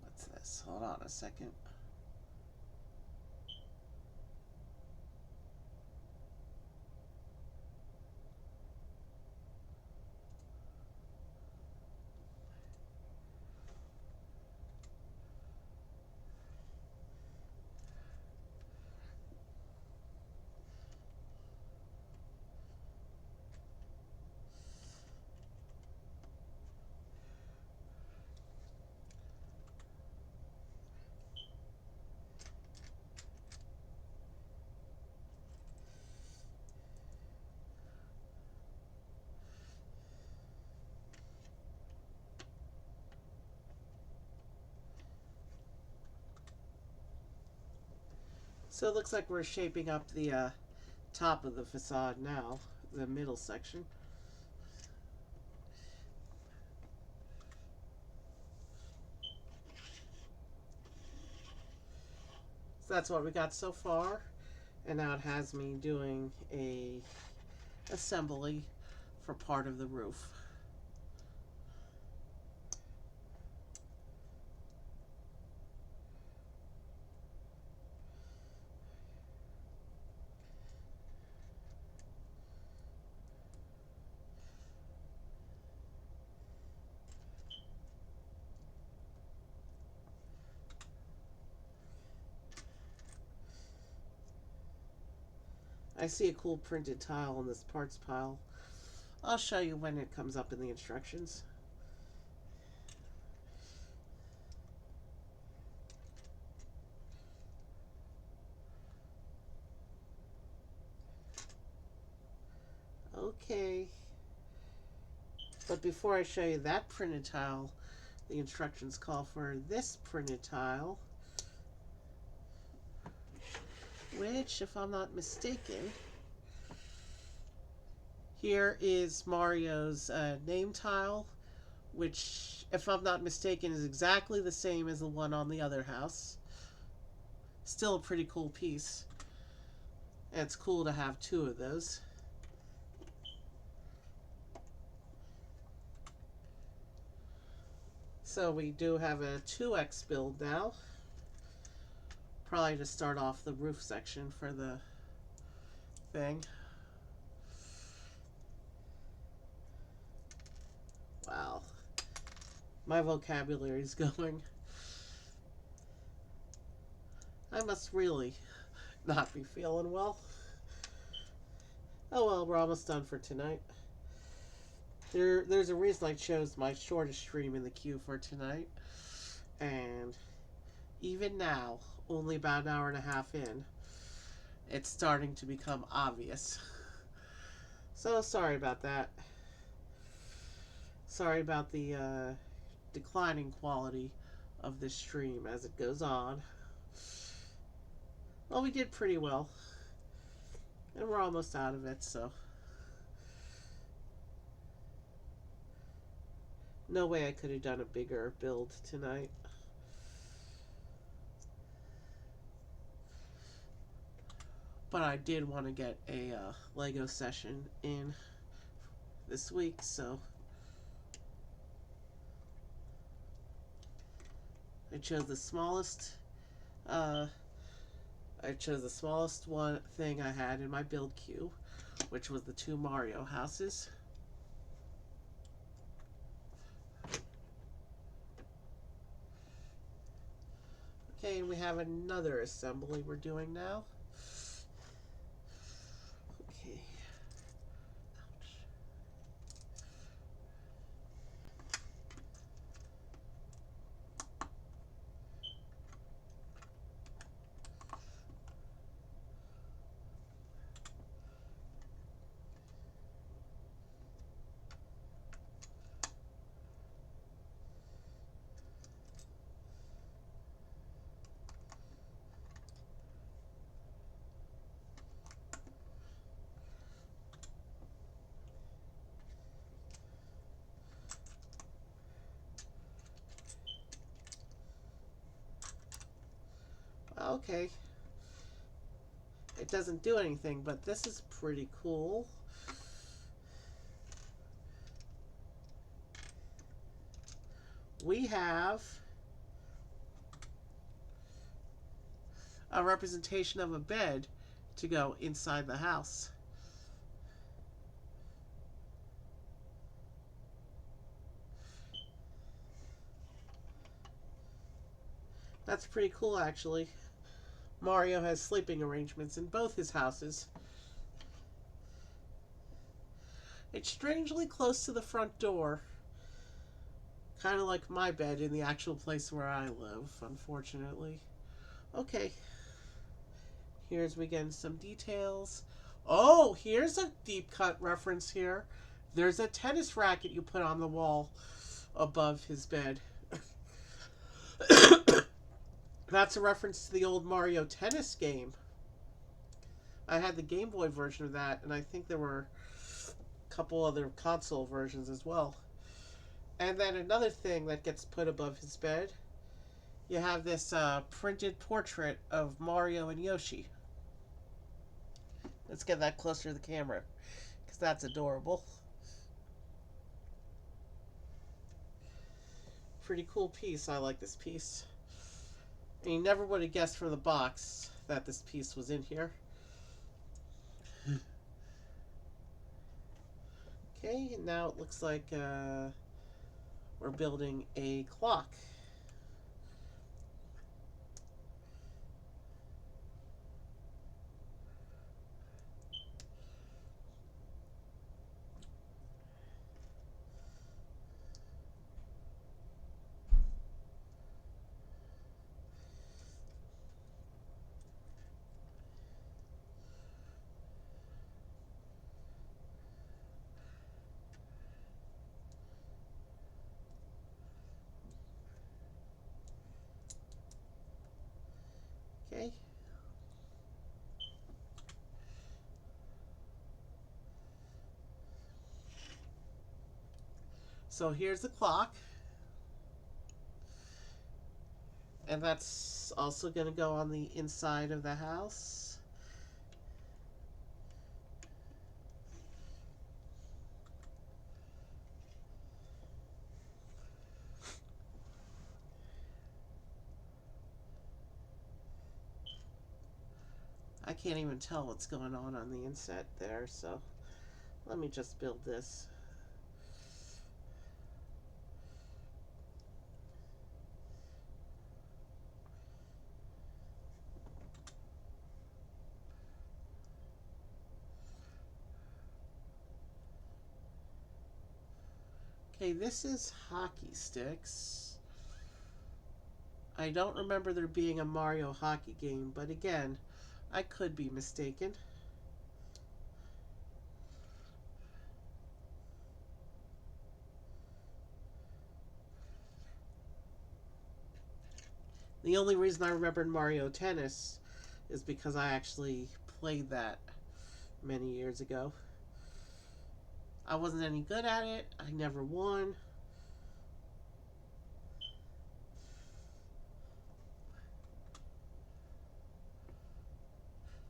What's this? Hold on a second. So it looks like we're shaping up the top of the facade now, the middle section. So that's what we got so far, and now it has me doing a assembly for part of the roof. I see a cool printed tile in this parts pile. I'll show you when it comes up in the instructions. Okay. But before I show you that printed tile, the instructions call for this printed tile, which, if I'm not mistaken, here is Mario's name tile, which, if I'm not mistaken, is exactly the same as the one on the other house. Still a pretty cool piece. And it's cool to have two of those. So we do have a 2x build now. Probably to start off the roof section for the thing. Wow. My vocabulary is going. I must really not be feeling well. Oh well, we're almost done for tonight. There's a reason I chose my shortest stream in the queue for tonight. And even now, only about an hour and a half in, it's starting to become obvious. So sorry about that. Sorry about the declining quality of this stream as it goes on. Well, we did pretty well. And we're almost out of it, so. No way I could have done a bigger build tonight. But I did want to get a Lego session in this week, so I chose the smallest. I chose the smallest one thing I had in my build queue, which was the 2 Mario houses. Okay, and we have another assembly we're doing now. Okay. Okay. It doesn't do anything, but this is pretty cool. We have a representation of a bed to go inside the house. That's pretty cool, actually. Mario has sleeping arrangements in both his houses. It's strangely close to the front door. Kind of like my bed in the actual place where I live, unfortunately. Okay. Here's we get some details. Oh, here's a deep cut reference here. There's a tennis racket you put on the wall above his bed. That's a reference to the old Mario Tennis game. I had the Game Boy version of that, and I think there were a couple other console versions as well. And then another thing that gets put above his bed, you have this printed portrait of Mario and Yoshi. Let's get that closer to the camera, because that's adorable. Pretty cool piece. I like this piece. And you never would have guessed from the box that this piece was in here. Okay, now it looks like we're building a clock. So here's the clock. And that's also going to go on the inside of the house. I can't even tell what's going on the inside there, so let me just build this. Okay, this is hockey sticks. I don't remember there being a Mario hockey game, but again, I could be mistaken. The only reason I remembered Mario Tennis is because I actually played that many years ago. I wasn't any good at it. I never won.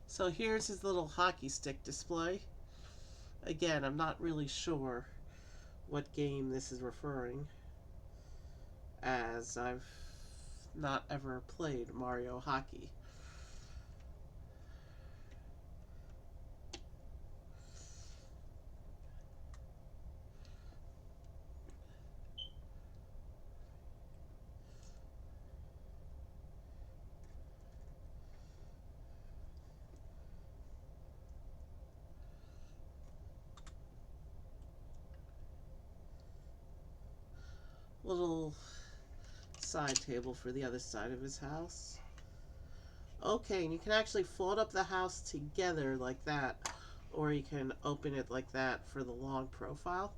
So here's his little hockey stick display. Again, I'm not really sure what game this is referring, as I've not ever played Mario Hockey. Little side table for the other side of his house. Okay, and you can actually fold up the house together like that, or you can open it like that for the long profile.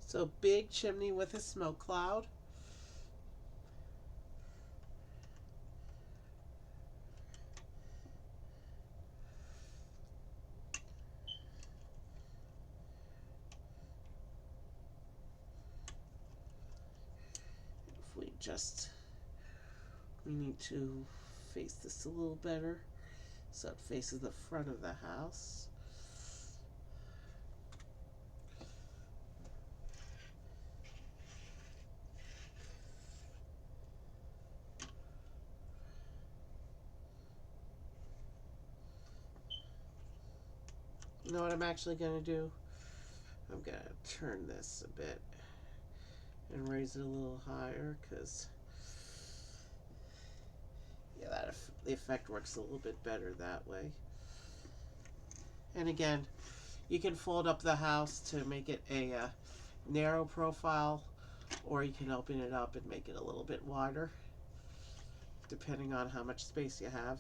So big chimney with a smoke cloud. If we need to face this a little better so it faces the front of the house. You know what I'm actually going to do? I'm going to turn this a bit and raise it a little higher, because yeah, the effect works a little bit better that way. And again, you can fold up the house to make it a narrow profile, or you can open it up and make it a little bit wider, depending on how much space you have.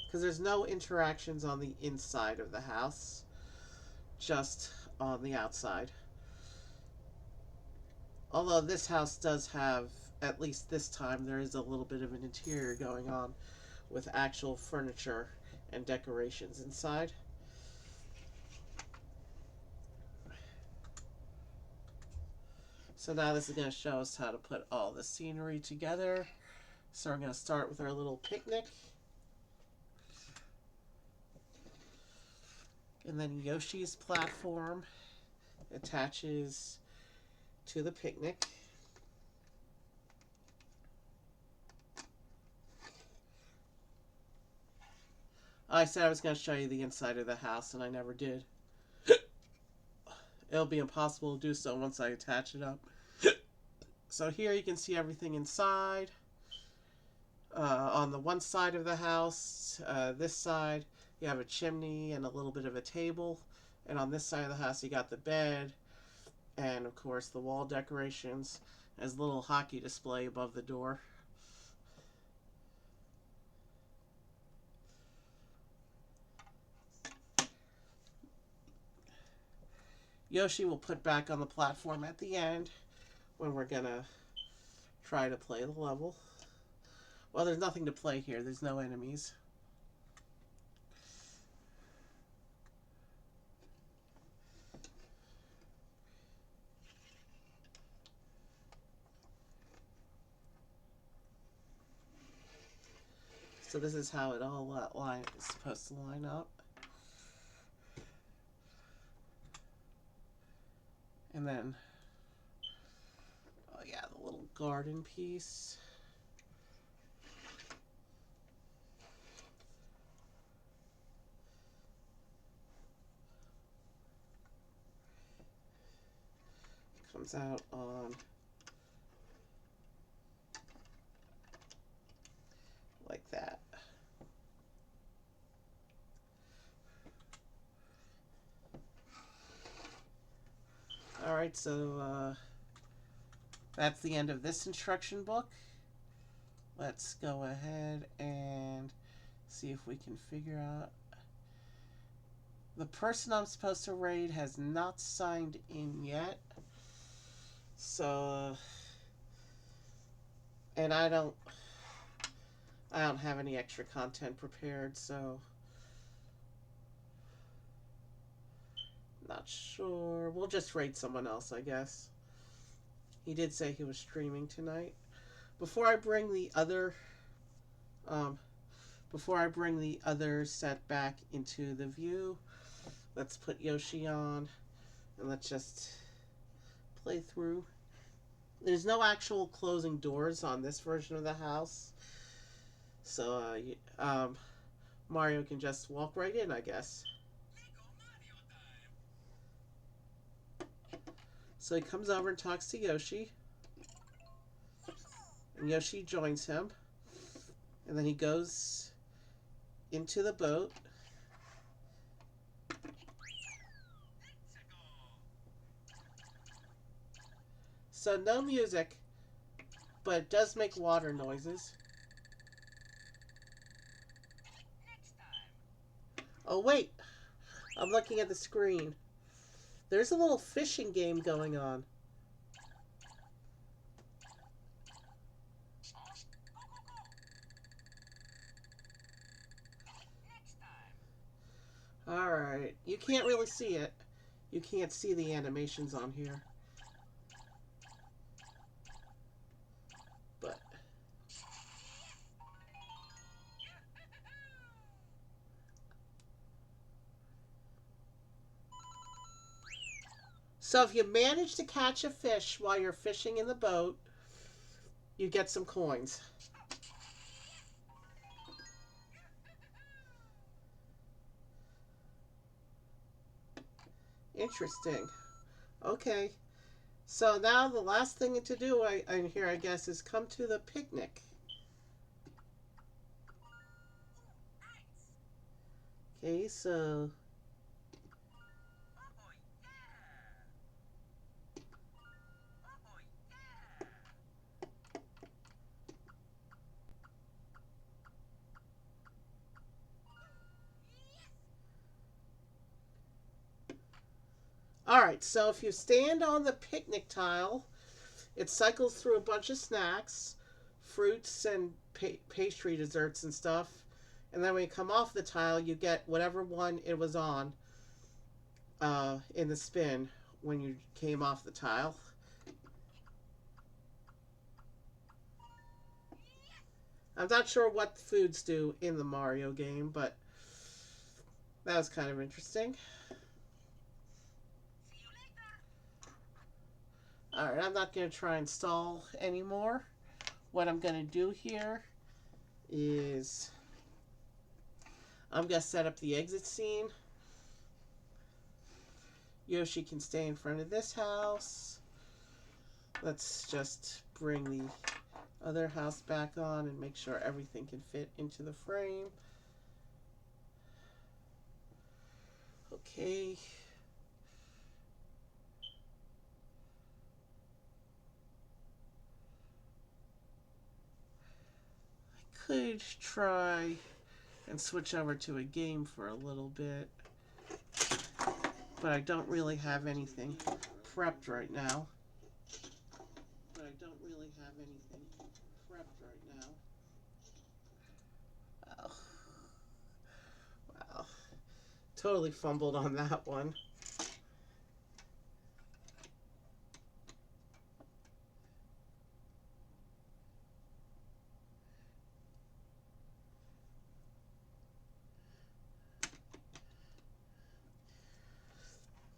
Because there's no interactions on the inside of the house, just on the outside. Although this house does have, at least this time, there is a little bit of an interior going on with actual furniture and decorations inside. So now this is going to show us how to put all the scenery together. So we're going to start with our little picnic. And then Yoshi's platform attaches to the picnic. I said I was going to show you the inside of the house, and I never did. It'll be impossible to do so once I attach it up. So here you can see everything inside. On the one side of the house, this side, you have a chimney and a little bit of a table. And on this side of the house, you got the bed and, of course, the wall decorations as a little hockey display above the door. Yoshi will put back on the platform at the end when we're gonna try to play the level. Well, there's nothing to play here. There's no enemies. So this is how it all is supposed to line up. And then, oh yeah, the little garden piece. Comes out on like that. Alright, so that's the end of this instruction book. Let's go ahead and see if we can figure out. The person I'm supposed to raid has not signed in yet. So, and I don't have any extra content prepared, so not sure. We'll just raid someone else, I guess. He did say he was streaming tonight. Before I bring the other set back into the view, let's put Yoshi on and let's just play through. There's no actual closing doors on this version of the house, so Mario can just walk right in, I guess. So he comes over and talks to Yoshi, and Yoshi joins him, and then he goes into the boat. So no music, but it does make water noises. Oh wait, I'm looking at the screen. There's a little fishing game going on. Alright, you can't really see it. You can't see the animations on here. But so if you manage to catch a fish while you're fishing in the boat, you get some coins. Interesting. Okay. So now the last thing to do here, I guess, is come to the picnic. Okay, so alright, so if you stand on the picnic tile, it cycles through a bunch of snacks, fruits and pastry desserts and stuff. And then when you come off the tile, you get whatever one it was on in the spin when you came off the tile. I'm not sure what foods do in the Mario game, but that was kind of interesting. Alright, I'm not going to try and stall anymore. What I'm going to do here is I'm going to set up the exit scene. Yoshi can stay in front of this house. Let's just bring the other house back on and make sure everything can fit into the frame. Okay. I could try and switch over to a game for a little bit, but I don't really have anything prepped right now. Oh, wow. Totally fumbled on that one.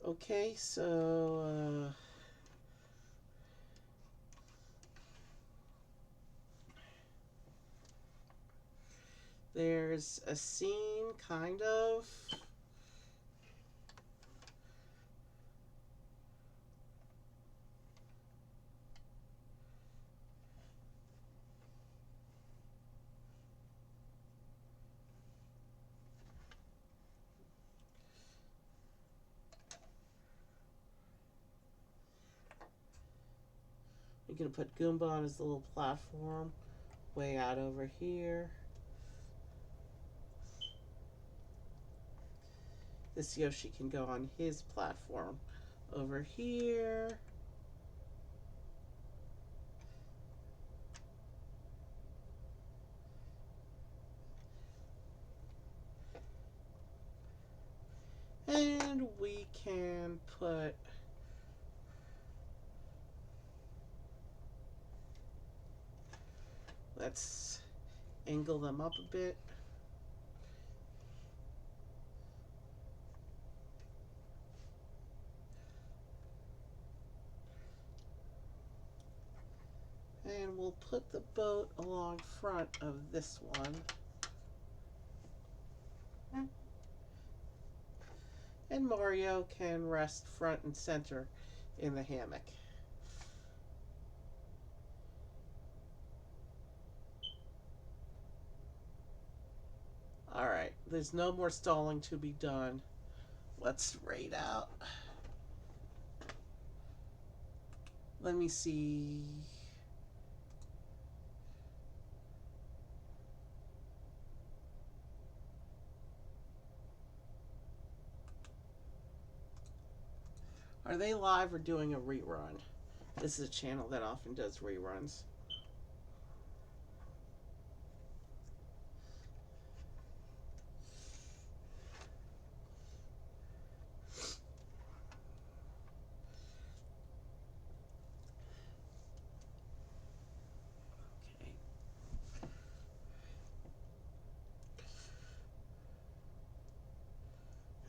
Okay, so there's a scene, kind of. We're gonna put Goomba on his little platform way out over here. This Yoshi can go on his platform over here. And we can put let's angle them up a bit. And we'll put the boat along front of this one. And Mario can rest front and center in the hammock. Alright, there's no more stalling to be done. Let's raid out. Let me see. Are they live or doing a rerun? This is a channel that often does reruns. Okay.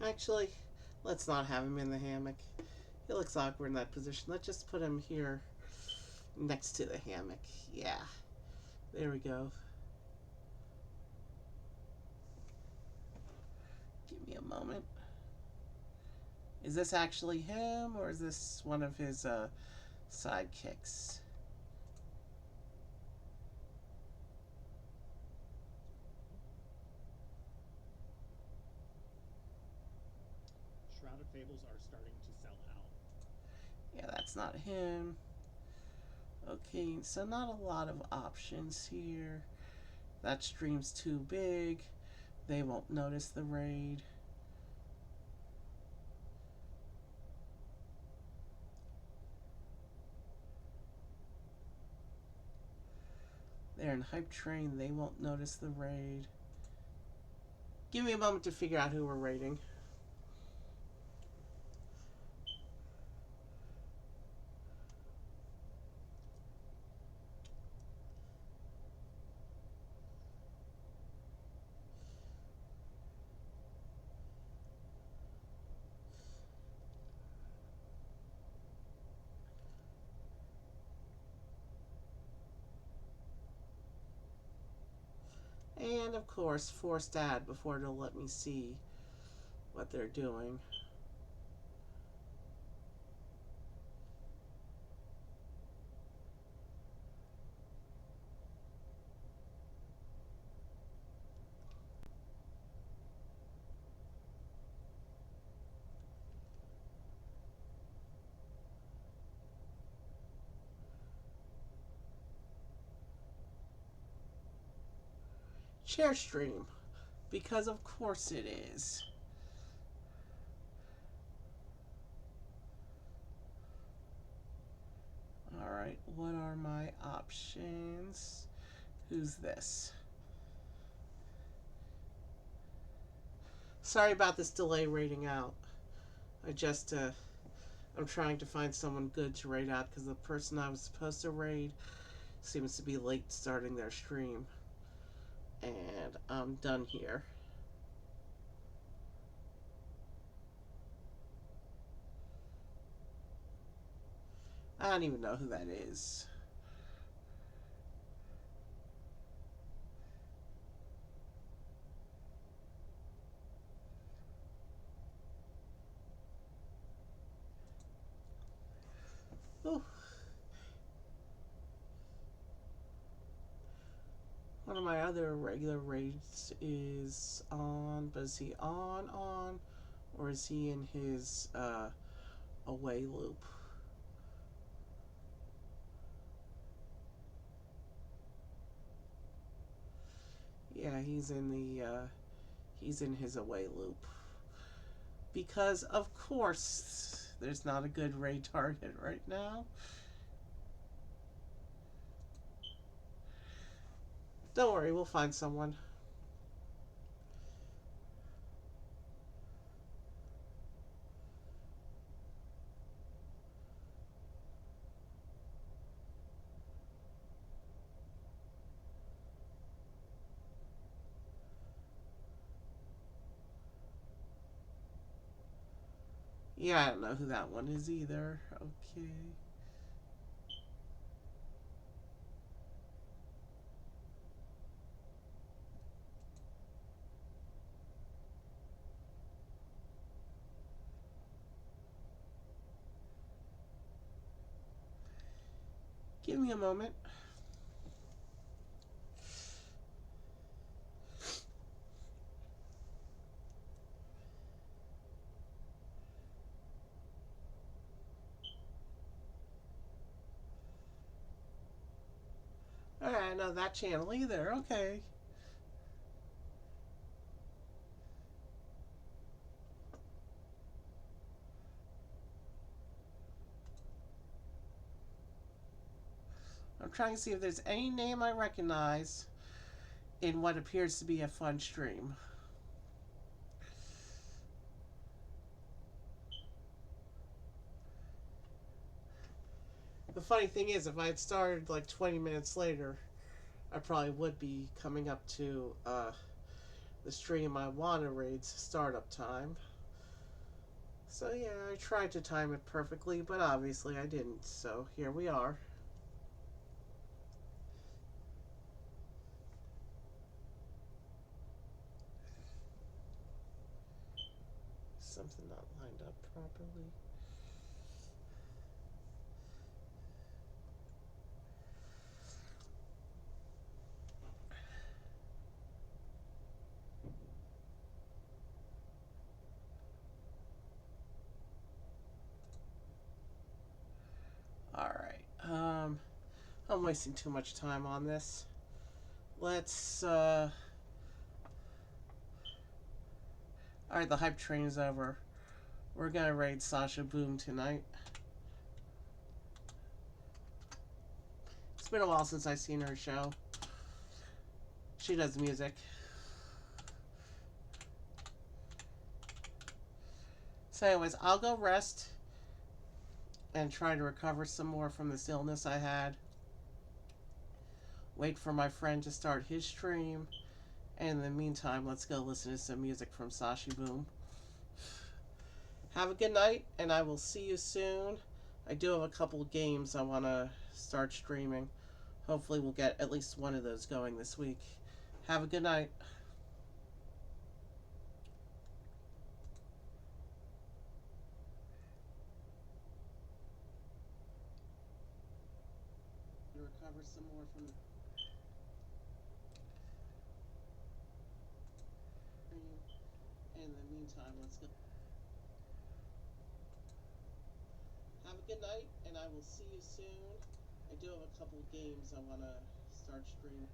Actually, let's not have him in the hammock. He looks awkward in that position. Let's just put him here next to the hammock. Yeah. There we go. Give me a moment. Is this actually him, or is this one of his sidekicks? Shroud of Fables are starting to sell out. Yeah, that's not him. Okay, so not a lot of options here. That stream's too big. They won't notice the raid. They're in Hype Train. They won't notice the raid. Give me a moment to figure out who we're raiding. And of course, forced ad before they'll let me see what they're doing. share stream. Because of course it is. Alright, what are my options? Who's this? Sorry about this delay rating out. I'm trying to find someone good to raid out because the person I was supposed to raid seems to be late starting their stream. And I'm done here. I don't even know who that is. Ooh. One of my other regular raids is on, but is he on, or is he in his away loop? Yeah, he's in his away loop. Because of course there's not a good raid target right now. Don't worry, we'll find someone. Yeah, I don't know who that one is either. Okay. Give me a moment. Alright, I know that channel either. Okay. I'm trying to see if there's any name I recognize in what appears to be a fun stream. The funny thing is, if I had started like 20 minutes later, I probably would be coming up to the stream I want to raid's startup time. So yeah, I tried to time it perfectly, but obviously I didn't. So here we are. Something not lined up properly. Alright. I'm wasting too much time on this. Let's alright, the hype train is over. We're gonna raid Sasha Boom tonight. It's been a while since I've seen her show. She does music. So anyways, I'll go rest and try to recover some more from this illness I had. Wait for my friend to start his stream. And in the meantime, let's go listen to some music from Sashi Boom. Have a good night, and I will see you soon. I do have a couple games I want to start streaming. Hopefully we'll get at least one of those going this week. Have a good night. Recover some more from the stream. In the meantime, let's go. Have a good night, and I will see you soon. I do have a couple games I want to start streaming.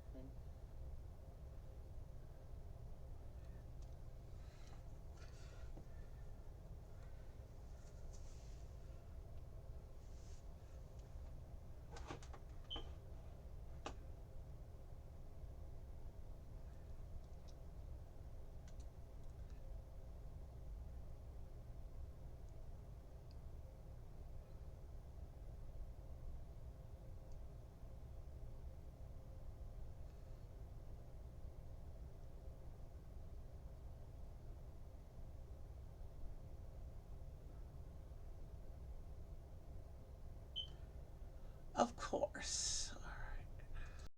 course.